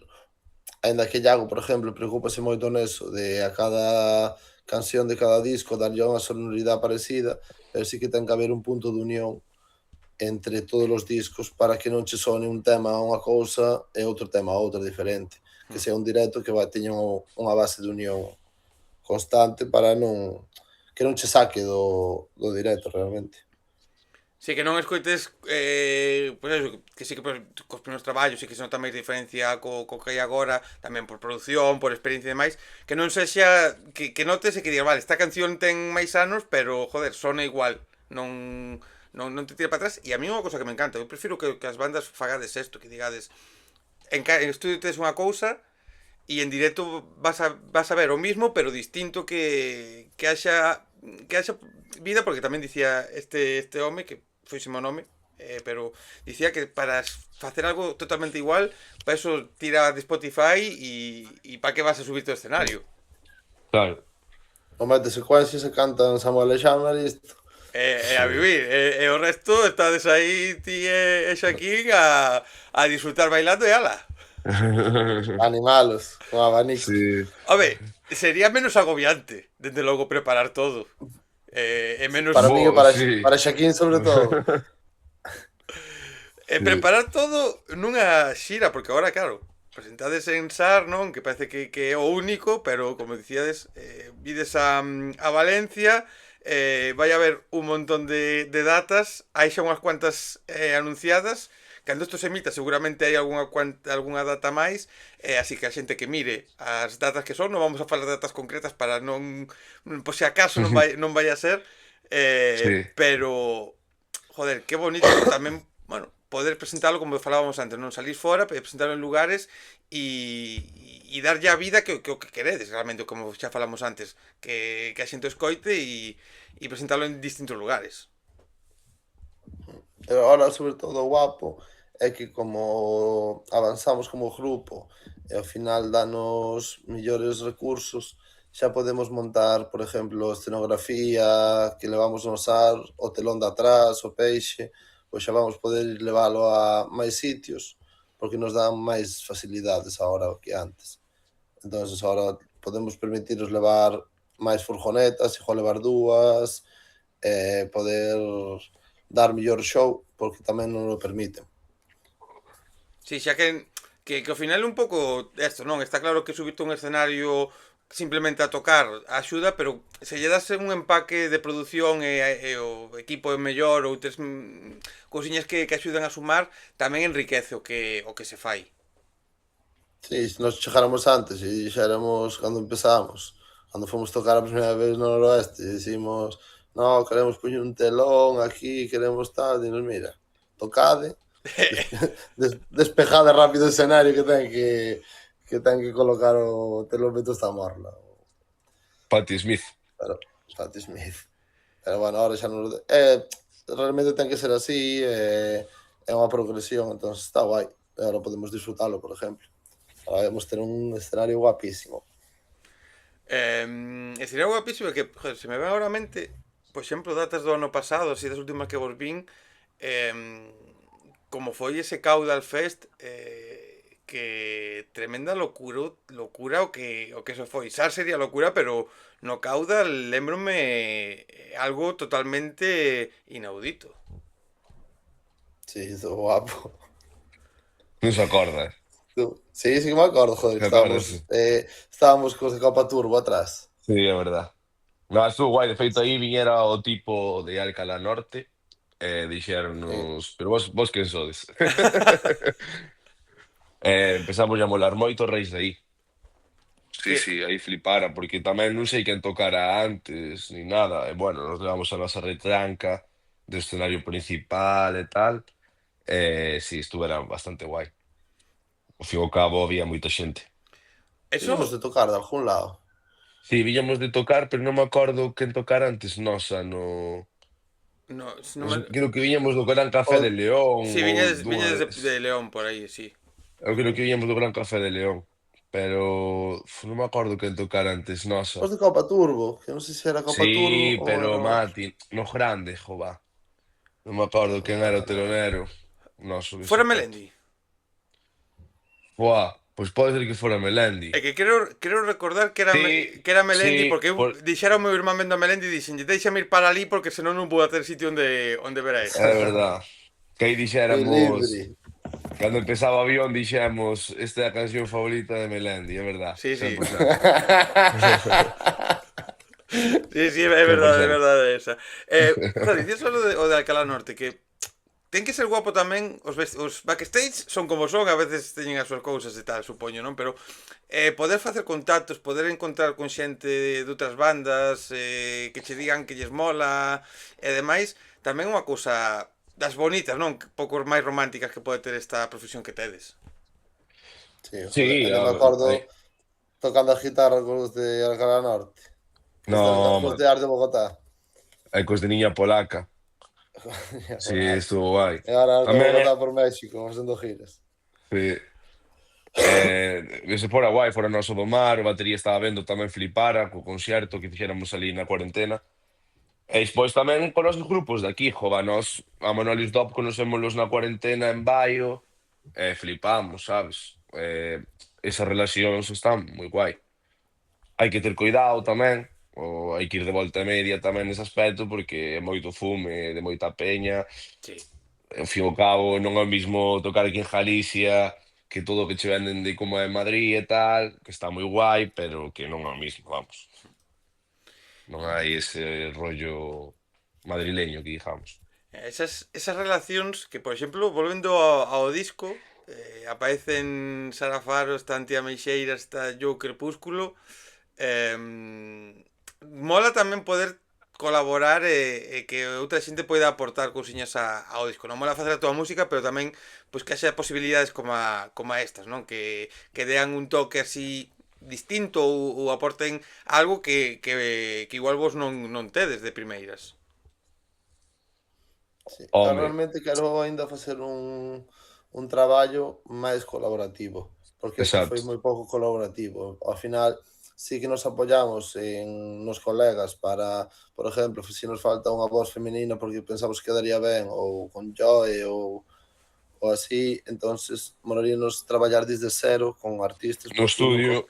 aínda que Iago, por exemplo, preocúpase moito neso, de a cada canción de cada disco darlle unha sonoridade parecida, pero sí que ten que haber un punto de unión entre todos os discos para que non che sone un tema a unha cousa e outro tema a outra diferente. Que sea un directo que teña unha base de unión constante para que non che saque do directo realmente. sí, que non escoites, pois eso, que sí que cos primeiros traballos sí que se nota máis diferencia co que hai agora, tamén por produción, por experiencia e demais, que non sexa, que notes e que digas, vale, esta canción ten máis anos, pero, joder, sona igual, non te tira para atrás, e a mí é unha cosa que me encanta, eu prefiro que as bandas fagades isto, que digades, en estudio tes unha cousa, e en directo vas a ver o mismo, pero distinto, que haxa vida, porque tamén dicía este home, que foi o nome, pero dicía que para facer algo totalmente igual, para eso tira de Spotify e para que vas a subir ao escenario. Claro. O mete secuencias e cantan Samuel Alexandre e listo. A Sí. vivir, e o resto estades aí ti e Xaquín a disfrutar bailando e ala. Animalos, con abanicos. Sí. A ver, sería menos agobiante, desde logo, preparar todo. E menos. Para min e Sí. para Xaquín sobre todo. Sí. Preparar todo nunha xira, porque agora, claro, presentades en SAR, non? Que parece que é o único, pero como dicíades, vides a Valencia, vai haber un montón de datas, hai xa unhas cuantas anunciadas, cando isto se emita seguramente hai algunha data máis, así que a xente que mire as datas que son, non vamos a falar de datas concretas para non, por se acaso non vai a ser, Sí. pero joder, qué bonito tamén, bueno, poder presentalo como falábamos antes, non salir fora, presentalo en lugares e dar ya vida que o que queredes, realmente, como xa falamos antes, que a xente o escoite e presentalo en distintos lugares. Pero ahora, sobre todo, o guapo é que como avanzamos como grupo e ao final danos millores recursos, xa podemos montar, por exemplo, escenografía que levamos no SAR, o telón de atrás, o peixe, pois xa vamos poder leválo a máis sitios, porque nos dan máis facilidades agora que antes. Entonces ahora podemos permitirnos levar máis furgonetas, igual levar dúas, poder dar mellor show, porque tamén non o permiten. Sí, xa que ao final un pouco esto, non? Está claro que subirte a un escenario simplemente a tocar axuda, pero se lle das un empaque de produción e o equipo é mellor ou tes cousiñas que axudan a sumar, tamén enriquece o que se fai. Sí, se nos chegáramos antes e xa éramos cando empezamos, cando fomos tocar a primeira vez no Noroeste, e dicimos, no, queremos poñer un telón aquí, queremos tal, dinos, mira, tocade, despejade rápido o escenario que ten que colocar o telón Vetusta Morla. Patti Smith. Pero, Patti Smith. Pero bueno, ahora xa non... realmente ten que ser así, é unha progresión, entón está guai. E agora podemos disfrutalo, por exemplo. Ahora vamos ter un escenario guapísimo. E sería guapísimo que, joder, se me ven agora a mente, por exemplo, datas do ano pasado, así das últimas que vos vin, como foi ese Caudal Fest, que tremenda locura o que eso foi. Sar sería locura, pero no Caudal lembrome algo totalmente inaudito. Sí, hizo guapo. Non se acorda. Sí, me acordo, joder, ¿Te acuerdas? estábamos cos de Copa Turbo atrás. Sí, é verdad. No, estuvo guai, de feito aí viñera o tipo de Alcalá Norte e Sí. dixéronnos, pero vos quen sodes? Empezamos a molar moito a raíz de aí. Sí, Que, sí, aí flipara, porque tamén non sei quen tocara antes, ni nada. E, bueno, nos levamos a nosa retranca do escenario principal e tal. Sí, estuvera bastante guai. Ao fin e ao cabo había moita xente. Vimos eso, de tocar de algún lado. Sí, viñamos de tocar, pero non me acordo quen tocara antes nosa no... no, Non sei, creo que viñamos do Gran Café de O, León sí, ou viña dunha... de León por aí, sí. Eu creo que viñamos do Gran Café de León, pero non me acordo quen tocara antes nosa. os de Copa Turbo, que non sei se era Copa Turbo Sí, ou pero era outro. Mati, no grande, jova. Non me acordo quen era o telonero. Noso dese Fora peto. Melendi. Buah, pois pode ser que fora Melendi. É que creo recordar Sí, que era Melendi sí, porque eu dixera o meu irmán vendo a Melendi e dixen, deixame ir para ali porque senón non vou a ter sitio onde ver a é estes. verdad. Que aí Fui dixéramos, libre. cando empezaba o avión dixemos, esta é a canción favorita de Melendi, é verdad, Sí, sí. 100%. Sí, sí, é 100%. verdade esa. Joder, dicías o de Alcalá Norte, que ten que ser guapo tamén, os backstage son como son, a veces teñen as súas cousas e tal, supoño, non? Pero poder facer contactos, poder encontrar con xente de outras bandas, que che digan que lles mola, e demais, tamén é unha cousa das bonitas, non? Pouco máis románticas que pode ter esta profesión que tedes. Sí, joder, Sí, ainda me acordo tocando a guitarra con os de Alcalá Norte, que estaban no, cos man, de Arte de Bogotá. é cos de Niña Polaca. Sí, Joder. estuvo guai. E agora Arte de Tamén Bogotá por México, facendo giras. sí, ese fora guai, fora noso do mar, o batería estaba vendo tamén flipara co concerto que fixéramos ali na cuarentena. E despois tamén con os grupos de aquí, jova, nós a Manolis Dop conocémolos na cuarentena en Baio, e flipamos, sabes? Esas relacións están moi guai. Hai que ter cuidado tamén, ou hai que ir de volta e media tamén nese aspecto, porque é moito fume, de moita peña, Sí. ao fin e ao cabo non é o mismo tocar aquí en Galicia, que todo o que che venden de como é en Madrid e tal, que está moi guai, pero que non é o mismo, vamos. Non hai ese rollo madrileño que digamos. Esas relacións que, por exemplo, volvendo ao disco, aparecen Sara Faro, está Antía Meixeira, está Yo Crepúsculo. eh, Mola tamén poder colaborar e que outra xente poida aportar cousiñas ao disco. Non mola facer a túa música, pero tamén pois que haxa posibilidades como a estas, non? Que dean un toque así distinto ou aporten algo que igual vos non tedes de primeiras. Sí. Eu Home, realmente quero aínda facer un traballo máis colaborativo, porque este foi exacto. moi pouco colaborativo. Ao final, sí que nos apoyamos nos colegas para, por exemplo, se nos falta unha voz feminina porque pensamos que quedaría ben, ou con Joe, ou así, entonces molaríanos traballar desde cero con artistas, No porque estudio,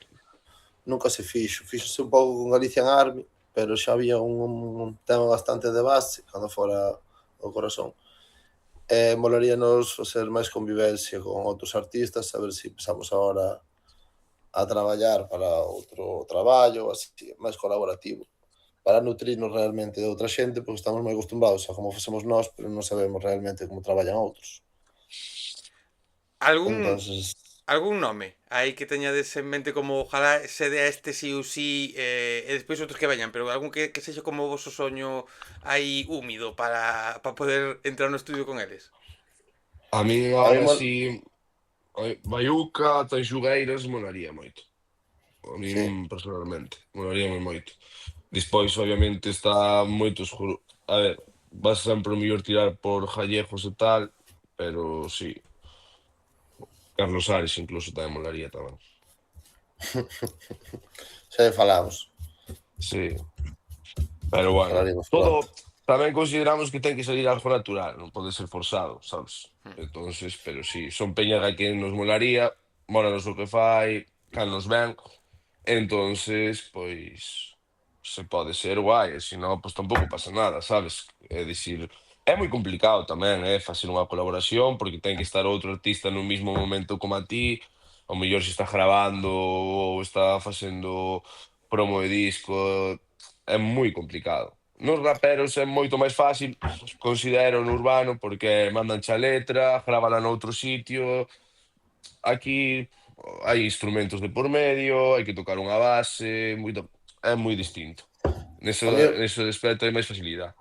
nunca se fixo. Fíxose un pouco con Galician Army, pero xa había un tema bastante de base, cando fora o corazón. Molaríanos facer máis convivencia con outros artistas, a ver se empezamos agora a traballar para outro traballo, así, máis colaborativo, para nutrirnos realmente de outra xente, porque estamos moi acostumbrados a como facemos nós, pero non sabemos realmente como traballan outros. Algún Entonces, algún nome aí que teñades en mente como ojalá se dea este sí ou sí e despois outros que veñan, pero algún que sexa como o voso soño aí húmido para poder entrar no estudio con eles? a min a mí ahora sí, Baiuca, Tanxugueiras, molaría moito. A sí, min personalmente, molaría moito. Despois, obviamente, está moitos a ver, vas sempre o mellor tirar por Gallejos e tal, pero sí, Carlos Ares incluso tamén molaría tamén. xa falamos, Sí, pero bueno, falaremos pronto. todo tamén consideramos que ten que salir algo natural, non pode ser forzado, sabes? Entonces, pero sí, son peña que nos molaría, mólanos o que fai, cal nos ven, entonces, pois, se pode ser guai, e se non, pois tampouco pasa nada, sabes? É dicir, é moi complicado tamén, facer unha colaboración, porque ten que estar outro artista no mismo momento como a ti, ao mellor se está gravando ou está facendo promo de disco, é moi complicado. Nos raperos é moito máis fácil, considero, no urbano, porque mandanche a letra, grávala noutro sitio. Aquí hai instrumentos de por medio, hai que tocar unha base, é moi distinto. A mí, Nese aspecto hai máis facilidade.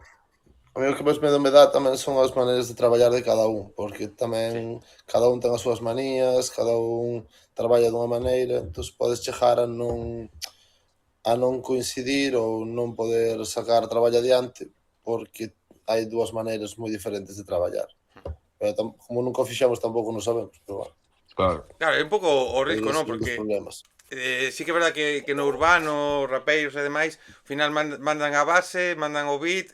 a mí o que máis medo me dá tamén son as maneiras de traballar de cada un, porque Sí. tamén cada un ten as súas manías, cada un traballa dunha maneira, entón podes chegar a non coincidir ou non poder sacar traballo adiante porque hai dúas maneiras moi diferentes de traballar. Pero como nunca o fixemos tampouco non sabemos, pero bueno, Claro. Claro, é un pouco o aí risco, é non? un dos Porque problemas. sí que é verdad que no urbano, rapeiros e demais, ao final mandan a base, mandan o beat,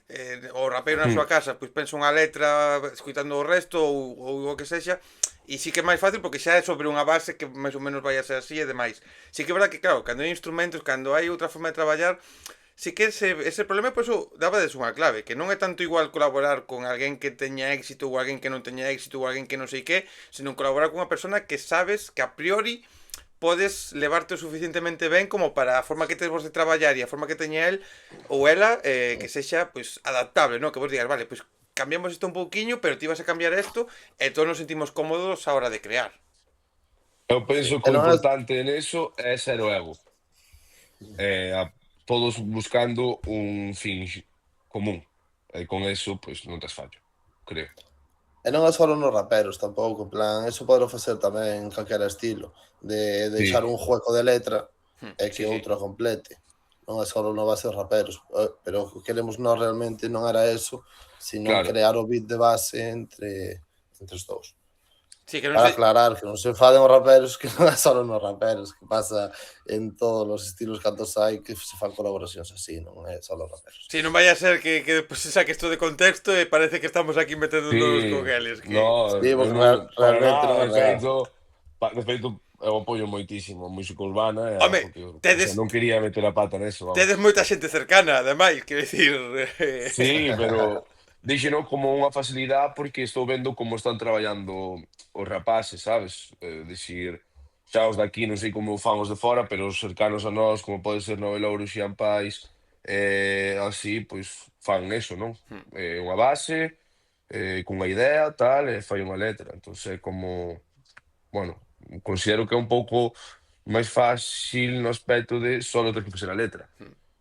o rapeiro na Mm, súa casa, pois pensa unha letra escuitando o resto ou o que sexa, e sí que é máis fácil porque xa é sobre unha base que máis ou menos vai a ser así e demais. Sí que é verdad que, claro, cando hai instrumentos, cando hai outra forma de traballar, sí que ese problema, por eso, dabades unha clave, que non é tanto igual colaborar con alguén que teña éxito ou alguén que non teña éxito ou alguén que non sei que, senón colaborar con unha persona que sabes que a priori podes levarte o suficientemente ben como para a forma que tes vos de traballar e a forma que teña el ou ela que sexa pois adaptable, ¿no? Que vos digas, vale, pois cambiamos isto un pouquiño, pero ti vas a cambiar isto e todos nos sentimos cómodos a hora de crear. Eu Sí. penso E que o non é, importante neso é ser o ego. Todos buscando un fin común. E con eso, pois, non tes fallo, creo. e non é só nos raperos tampouco, en plan, eso podelo facer tamén en calquera estilo, de deixar Sí, un juego de letra e Sí, que sí. outro a complete. Non é só no base dos raperos, pero o que queremos nós realmente non era eso, sino claro. crear o beat de base entre os dous. Sí, que non Para sei. aclarar que non se enfaden os raperos, que non é só nos raperos, que pasa en todos os estilos cantos hai que se fan colaboracións así, non é só os raperos. Si non vai a ser que despois se saque isto de contexto e parece que estamos aquí meténdonos con Sí, eles, que no, Sí, eu porque non para realmente non nada, é real. de feito, eu apoio moitísimo a música urbana e a home, folclore. O sea, tedes non quería meter a pata neso, vamos. tedes moita xente cercana, ademais, quero dicir, Sí, pero díxeno como unha facilidade porque estou vendo como están traballando os rapaces, sabes? Dicir, xa os de aquí non sei como fan os de fora, pero os cercanos a nós, como pode ser Novelouro, Xian Pais, así, pois fan eso, non? Unha base, cunha idea, tal, e fai unha letra. Entón é como, bueno, considero que é un pouco máis fácil no aspecto de solo ter que facer a letra.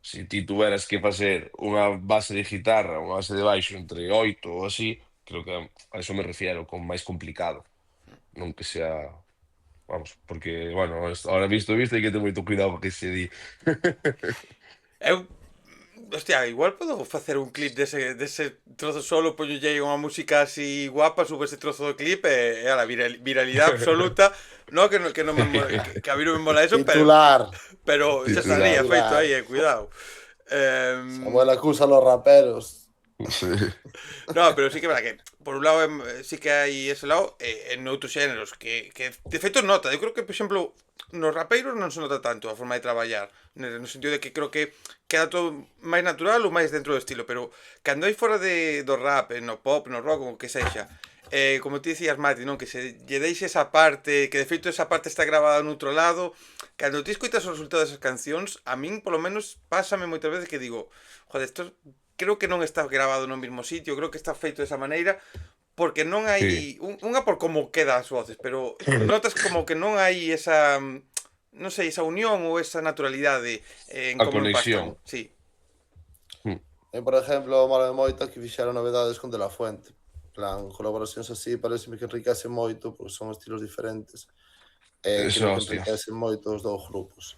Se ti tuveras que facer unha base de guitarra, unha base de baixo entre 8 ou así, creo que a eso me refiero, con máis complicado. Non que sea, vamos, porque, bueno, ahora visto, hai que ter moito cuidado co que se di. eu, hostia, igual podo facer un clip dese trozo solo, poñolle aí unha música así guapa, sube ese trozo do clip e a la viralidade absoluta. No, que non me mola, que a mí non me mola eso, Titular. pero xa estaría Titular. feito Titular. aí, cuidado. Samuel acusa a los raperos. Sí. No, pero sí que é verdad que por un lado sí que hai ese lado en outros xéneros que de feito nota, eu creo que por exemplo nos rapeiros non se nota tanto a forma de traballar no sentido de que creo que queda todo máis natural ou máis dentro do estilo, pero cando hai fora do rap, no pop, no rock, o que sexa, como ti dicías, Mati, non? Que se lle deixe esa parte, que de feito esa parte está grabada no outro lado, cando ti escoitas o resultado desas cancións, a min polo menos pásame moitas veces que digo, joder, isto creo que non está grabado no mesmo sitio, creo que está feito desa maneira, porque non Sí. hai unha por como queda as voces, pero notas como que non hai esa non sei, esa unión ou esa naturalidade en A como conexión. empastan. Sí. Mm. E, por exemplo, mola moito que fixeron novedades con De La Fuente. En plan, colaboracións así, pareceme que enriquecen moito, porque son estilos diferentes. E Eso, creo que hostia. enriquecen moito os dous grupos.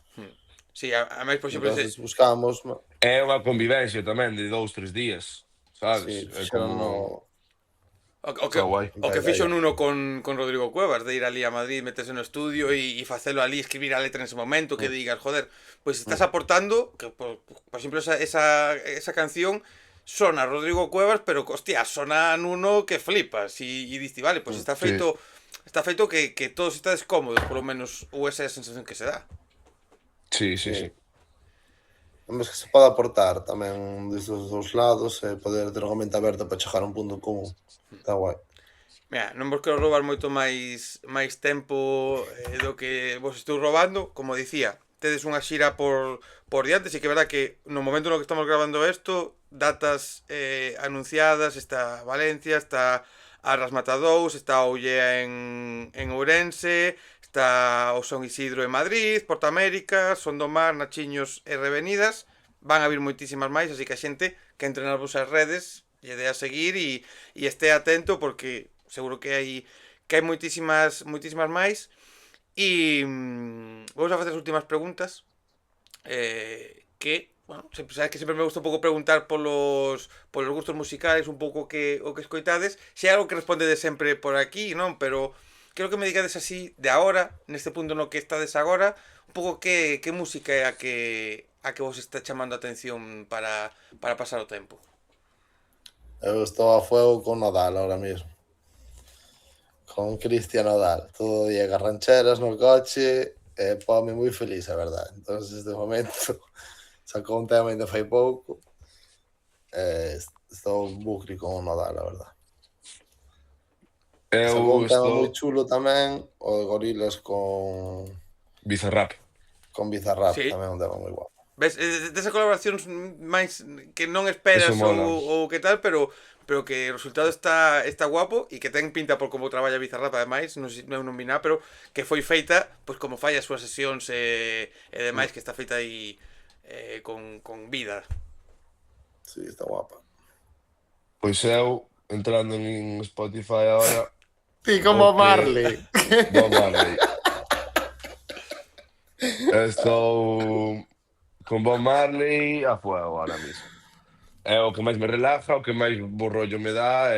Sí, a máis, por exemplo, Entonces buscamos, É unha convivencia tamén de 2, 3 días, sí, sabes? É fixeron como... o Está guai. que ya, fixo ya. Nuno con Rodrigo Cuevas, de ir ali a Madrid, meterse no estudio e facelo ali, escribir a letra en ese momento, que digas, joder, pues estás aportando, que por ejemplo esa canción sona Rodrigo Cuevas, pero hostia, sona Nuno que flipas e dices, vale, pues Sí, está feito que todos estades cómodos, por lo menos, ou esa é a sensación que se dá. sí, sí, sí. Sí. Mas que se pode aportar tamén desde os dous lados e poder ter unha mente aberta para chegar a un punto común. Está guai. Mira, non vos quero roubar moito máis tempo do que vos estou roubando, como dicía, tedes unha xira por diante, sí que é verdad que no momento no que estamos grabando isto, datas anunciadas, está Valencia, está Arras Matadous, está Ollea en Ourense, está o Son Isidro en Madrid, Portamérica, Son do Mar, Nachiños e Revenidas. Van a vir moitísimas máis, así que a xente que entre nas vosas redes lle dé a seguir e este atento porque seguro que hai moitísimas máis. E vamos a facer as últimas preguntas. Que, bueno, sabes que sempre me gusta un pouco preguntar polos gustos musicais, un pouco o que escoitades. Se é algo que respondedes sempre por aquí, non? Pero creo que me digades así de agora, neste punto no que estades agora, un pouco que música é a que vos está chamando a atención para pasar o tempo. Eu estou a fuego con Nodal ahora mismo. Con Cristian Nodal. Todo o día con rancheras no coche, pome moi feliz, a verdade. Entonces, de momento, sacou un tema ainda fai pouco. Estou bucri con o Nodal, a verdade. Sacou Eu un tema moi estou chulo tamén, o de Gorilas con Bizarrap. Bizarrap, Sí. tamén un tema moi guapo. Ves, desas colaboracións máis que non esperas Eso mola. ou que tal, pero que o resultado está guapo e que ten pinta por como traballa Bizarrap, ademais, non sei, non vi nada, pero que foi feita pois como fai as súas sesións e demais, que está feita aí con vida. Sí, está guapa. Pois eu, entrando en Spotify ahora, Ti como Ok. Marley. Bob Marley. Estou con Bob Marley a fuego ahora mismo. É o que máis me relaja, o que máis bo rollo me dá,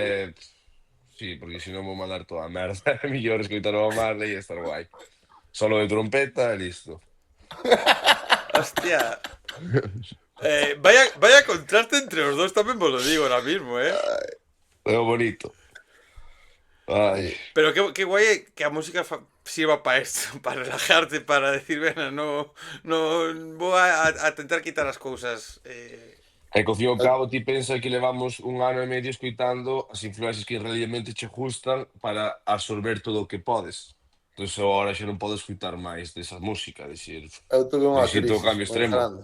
sí, porque senón vou mandar toda a merda. É mellor escoitar o Bob Marley e estar guai. Solo de trompeta e listo. Hostia. Vaya contraste entre os dos, tamén vos lo digo ahora mismo, É o bonito. Ai, Pero qué guay que a música sirva para esto, para relajarte, para decir, bueno, no voy a tentar quitar as cousas. e co fin e ao cabo ti pensa que levamos un ano e medio escoitando as influencias que realmente che gustan para absorber todo o que podes. Entón, eu agora xa non podo escoitar máis desa música, dicir, Eu tuve unha necesito o crisis cambio moi extremo. grande.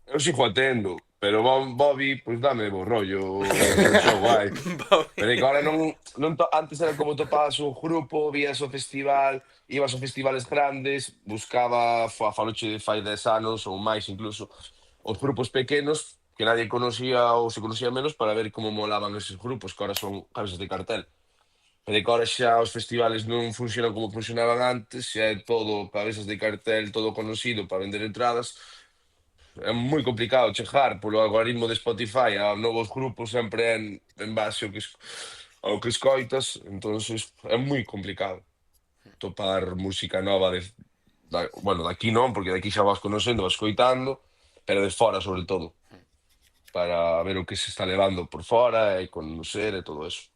Eu sigo atendo, pero Bobby, pois dame bo rollo, xo guai. Pero é que agora antes era como topabas un grupo, vías o festival, ibas a festivales grandes, buscaba, faloche de fai 10 anos ou máis incluso, os grupos pequenos que nadie conocía ou se conocía menos para ver como molaban eses grupos, que ahora son cabezas de cartel. Pero é que ahora xa os festivales non funcionan como funcionaban antes, xa é todo cabezas de cartel, todo conocido para vender entradas. É moi complicado chegar polo algoritmo de Spotify a novos grupos, sempre en base ao que escoitas, entonces é moi complicado topar música nova bueno, daqui non, porque daqui xa vas conocendo, vas escoitando, pero de fora sobre todo, para ver o que se está levando por fora e conocer e todo eso.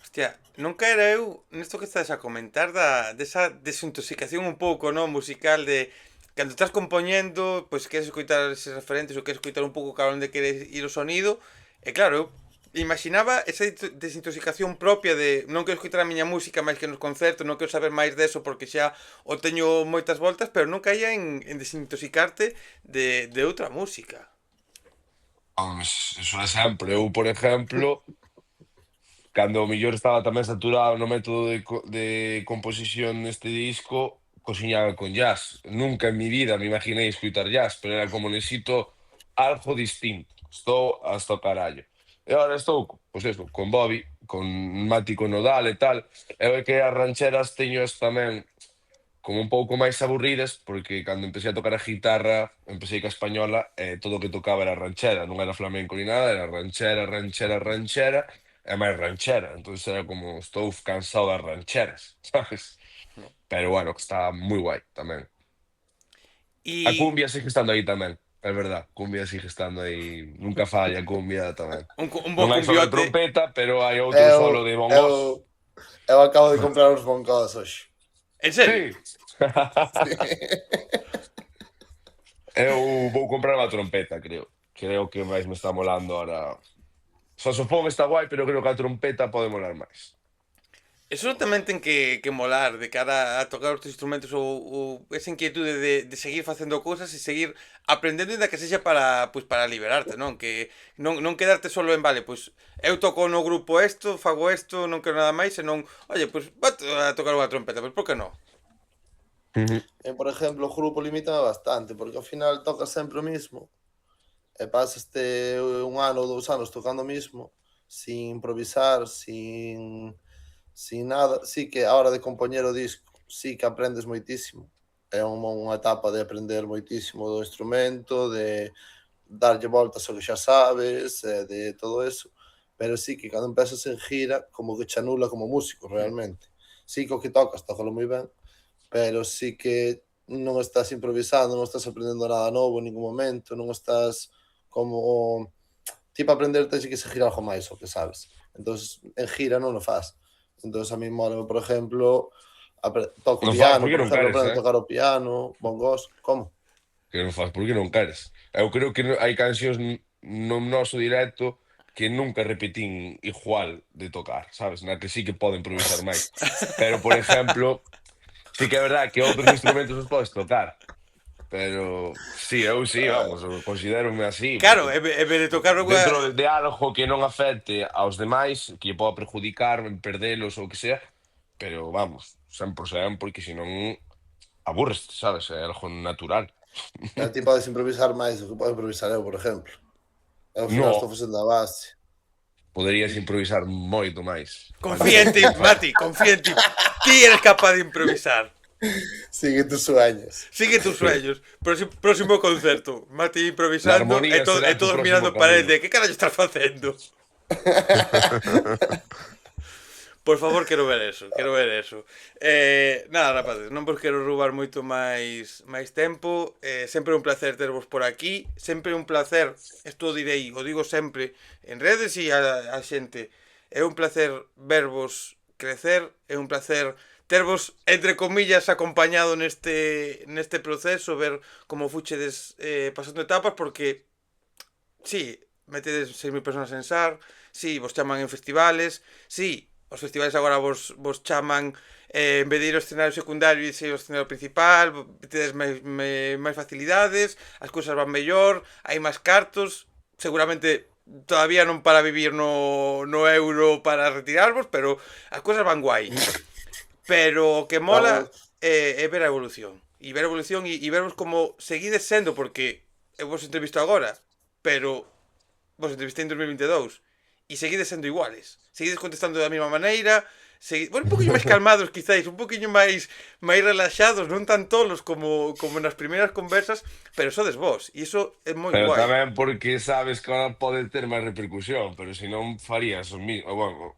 Hostia, nunca era eu nesto que estás a comentar desa desintoxicación un pouco, no, musical de cando estás compoñendo, pois queres escoitar eses referentes ou queres escoitar un pouco cara onde queres ir o sonido. E claro, eu imaginaba esa desintoxicación propia de non quero escoitar a miña música máis que nos concertos, non quero saber máis deso porque xa o teño moitas voltas, pero non caía en desintoxicarte de outra música. Eso é sempre. Eu, por exemplo, cando o mellor estaba tamén saturado no método de composición neste disco, cociñaba con jazz. Nunca en mi vida me imaginei escutar jazz, pero era como necesito algo distinto. Estou hasta o carallo. E agora estou, pois eso, con Bobby, con Mati, con Nodal e tal. E é que as rancheras teñoas tamén como un pouco máis aburridas, porque cando empecé a tocar a guitarra, empecé ca española, e todo o que tocaba era ranchera, non era flamenco ni nada, era ranchera, ranchera, ranchera, e máis ranchera. Entón era como, estou cansado das rancheras, sabes? Pero bueno, que está moi guai tamén. A E cumbia sigue estando aí tamén, é verdad, cumbia sigue estando aí, nunca falla a cumbia tamén. un bo Non hai solo de cumbiote. trompeta, pero hai outro solo de bongos. Eu acabo de comprar uns bongos hoxe. En serio? Sí. Eu vou comprar unha trompeta, creo. Creo que máis me está molando ahora. O saxofón está guai, pero creo que a trompeta pode molar máis. Eso tamén ten que molar de cara a tocar os teus instrumentos ou esa inquietude de seguir facendo cousas e seguir aprendendo ainda que sexa para, pois, para liberarte, non? Que non quedarte solo en, vale, pois eu toco no grupo isto, fago isto, non quero nada máis, senón, oye, pois vou a tocar unha trompeta, pois por que non? Ujú. Por exemplo, o grupo limita bastante, porque ao final tocas sempre o mismo e pasaste un ano ou 2 anos tocando o mismo, sin improvisar, sin nada. Sí que a hora de compoñer o disco, sí que aprendes moitísimo. É unha etapa de aprender moitísimo do instrumento, de darlle voltas ao que xa sabes, de todo eso. Pero sí que cando empezas en gira, como que che anula como músico realmente. Sí que o que tocas, tócalo moi ben, pero sí que non estás improvisando, non estás aprendendo nada novo en ningún momento, non estás como ti para aprender tens que seguir algo máis o que sabes. Entonces, en gira non o faz. Entonces, a mí mola, por exemplo, toco Non faz piano, porque por non exemplo, queres, aprendo a tocar o piano, bongos, como? Que non faz porque non queres. Eu creo que hai cancións no noso directo que nunca repetín igual de tocar, sabes? Na que sí que podo improvisar máis. Pero, por exemplo, sí que é verdad que outros instrumentos os podes tocar. Pero sí, eu sí, vamos, eu considérome así, Claro, porque en vez de tocar unha... dentro de algo que non afecte aos demais, que lle poda perjudicar, perdelos ou o que sea, pero vamos, 100%, porque senón aburres, sabes? É algo natural. Ti podes improvisar máis do que podo improvisar eu, por exemplo. Eu, ao final estou No, facendo a base. poderías improvisar moito máis. Confía en ti, Mati, confía en ti. Ti eres capaz de improvisar. Sigue tus sueños. Sigue tus sueños. Próximo concerto. Mati La improvisando armonía será e tu todos próximo mirando para él camino. de ¿qué carallo estás facendo? Por favor, quero ver eso, quero ver eso. Nada, rapaces, non vos quero roubar moito máis tempo. Sempre é un placer tervos por aquí. Sempre é un placer, isto o direi, o digo sempre, en redes e a xente. É un placer vervos crecer, é un placer tervos, entre comillas, acompañado neste proceso, ver como fuchedes pasando etapas, porque sí, metedes 6.000 personas en SAR, sí, vos chaman en festivales, sí, os festivales agora vos chaman en vez de ir ao escenario secundario e ir ao escenario principal, tedes máis facilidades, as cousas van mellor, hai máis cartos, seguramente todavía non para vivir no euro para retirarvos, pero as cousas van guai. Pero o que mola Estamos, é ver a evolución. E ver a evolución e vervos como seguides sendo, porque eu vos entrevisto agora, pero vos entrevistei en 2022 e seguides sendo iguales. Seguides contestando da mesma maneira, bueno, un poquinho máis calmados quizáis, un poquinho máis relaxados, non tan tolos como nas primeiras conversas, pero sodes vos, e iso é moi Pero guai. tamén porque sabes que ahora pode ter máis repercusión, pero se non farías o mismo. Bueno,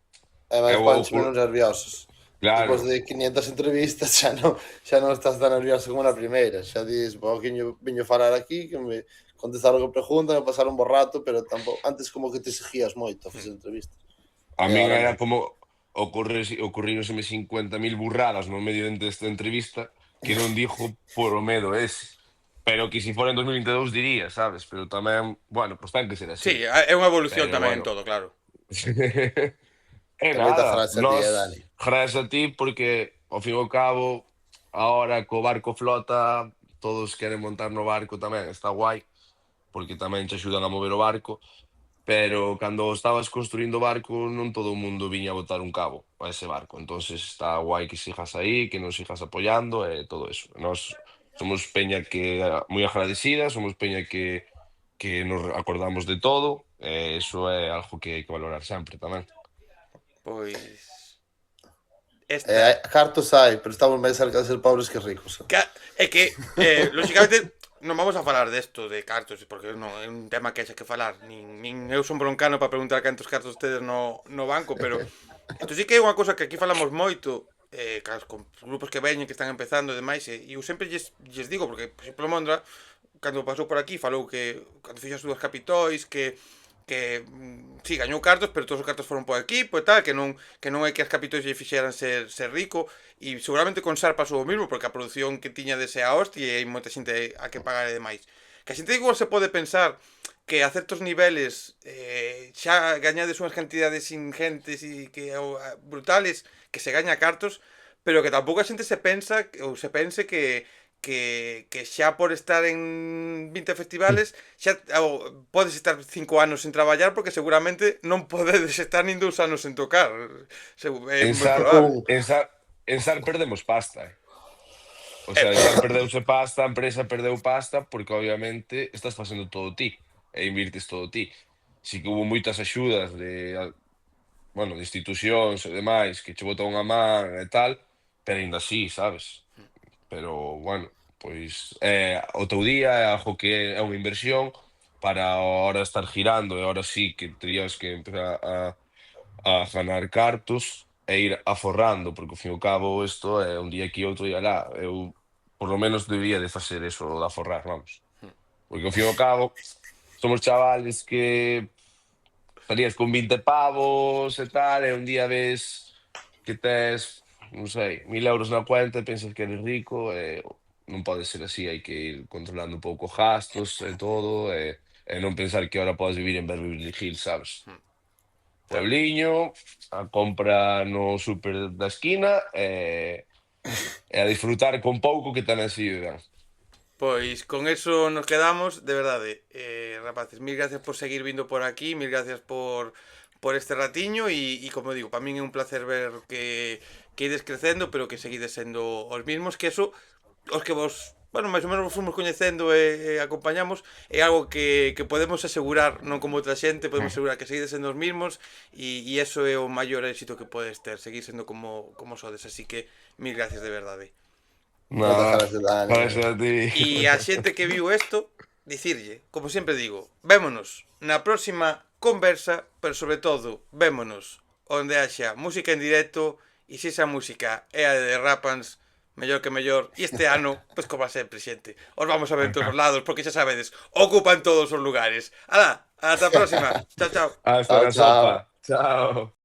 é máis eu ponche menos nerviosos. Despois claro, de 500 entrevistas xa non estás tan nervioso como na primeira. Xa dis, viño falar aquí, que me contestaron o que preguntan, me pasaron un bo rato, pero tampouco, antes como que te exigías moito a facer entrevistas. a E min agora era non. como ocurrírseme 50.000 burradas no medio desta entrevista que non dixo por o medo ese. Pero que se fora en 2022 diría, sabes? Pero tamén, bueno, pues ten que ser así. Sí, é unha evolución Pero tamén en bueno. todo, claro. E E moitas nada, gracias a ti, nos Dani. gracias a ti porque ao fin e ao cabo ahora co barco flota todos queren montar no barco tamén, está guai porque tamén te axudan a mover o barco, pero cando estabas construindo o barco non todo o mundo viña a botar un cabo a ese barco, entonces está guai que sigas aí, que nos sigas apoiando e todo eso. Nos somos peña que moi agradecida, somos peña que nos acordamos de todo, e iso é algo que hai que valorar sempre tamén. Pois Hai esta cartos hai, pero estamos máis cerca de ser pobres que ricos. É que, lógicamente, non vamos a falar desto de cartos, porque non é un tema que haxa que falar. Nin eu son broncano para preguntar cantos cartos tedes no banco, pero isto sí que é unha cosa que aquí falamos moito, con grupos que veñen, que están empezando e demais, e eu sempre lles digo, porque, por exemplo, Mondra, cando pasou por aquí, falou que cando fixo as súas capitóis, que sí, gañou cartos, pero todos os cartos foron por equipo e tal, que non é que as capitóis lle fixeran ser rico, e seguramente con SAR pasou o mismo, porque a produción que tiña dese a hostia e hai moita xente a que pagar e demais. Que a xente igual se pode pensar que a certos niveles xa gañades unhas cantidades ingentes e que brutales, que se gaña cartos, pero que tampouco a xente se pensa ou se pense que xa por estar en 20 festivales xa podes estar 5 anos sen traballar porque seguramente non podedes estar nin 2 anos sen tocar. É En moi SAR, probable. Un, en SAR, en SAR perdemos pasta, eh. O Eh, sea, en SAR perdeuse pasta, a empresa perdeu pasta porque obviamente estás facendo todo ti e invirtes todo ti. Si que hubo moitas axudas bueno, de institucións e demais que che botan unha man e tal, pero aínda así, sabes? Pero, bueno, pois o teu día é algo que é unha inversión para ahora estar girando e ahora sí que terías que empezar a ganar cartos e ir aforrando, porque ao fin e ao cabo isto é un día aquí outro día lá. Eu, por lo menos, debería de facer eso de aforrar, vamos. Porque ao fin e ao cabo somos chavales que estarías con 20 pavos e tal, e un día ves que tes, non sei, 1000 euros na cuenta e pensas que eres rico, e non pode ser así, hai que ir controlando un pouco gastos e todo, e non pensar que ahora podes vivir en Beverly Hills, sabes? Claro. Puebliño, a compra no súper da esquina e a disfrutar con pouco que tamén se lle dan. Pois con eso nos quedamos, de verdade. Rapaces, mil gracias por seguir vindo por aquí, mil gracias por este ratiño e como digo, para min é un placer ver que ides crecendo, pero que seguides sendo os mismos, que eso, os que vos, bueno, máis ou menos vos fomos coñecendo e acompañamos, é algo que podemos asegurar, non como outra xente, podemos asegurar que seguides sendo os mismos e eso é o maior éxito que podes ter, seguir sendo como sodes, así que mil gracias de verdade. moitas Nada, gracias, Dani. gracias a ti. E a xente que viu isto, dicirlle, como sempre digo, vémonos na próxima conversa, pero sobre todo, vémonos onde haxa música en directo e se esa música é a de Rapans, mellor que mellor, e este ano, pois como sempre, xente, os vamos a ver en todos os lados, porque xa sabedes, ocupan todos os lugares. Alá, ata a próxima, chao, chao. Hasta Chao, la chao. sopa. Chao.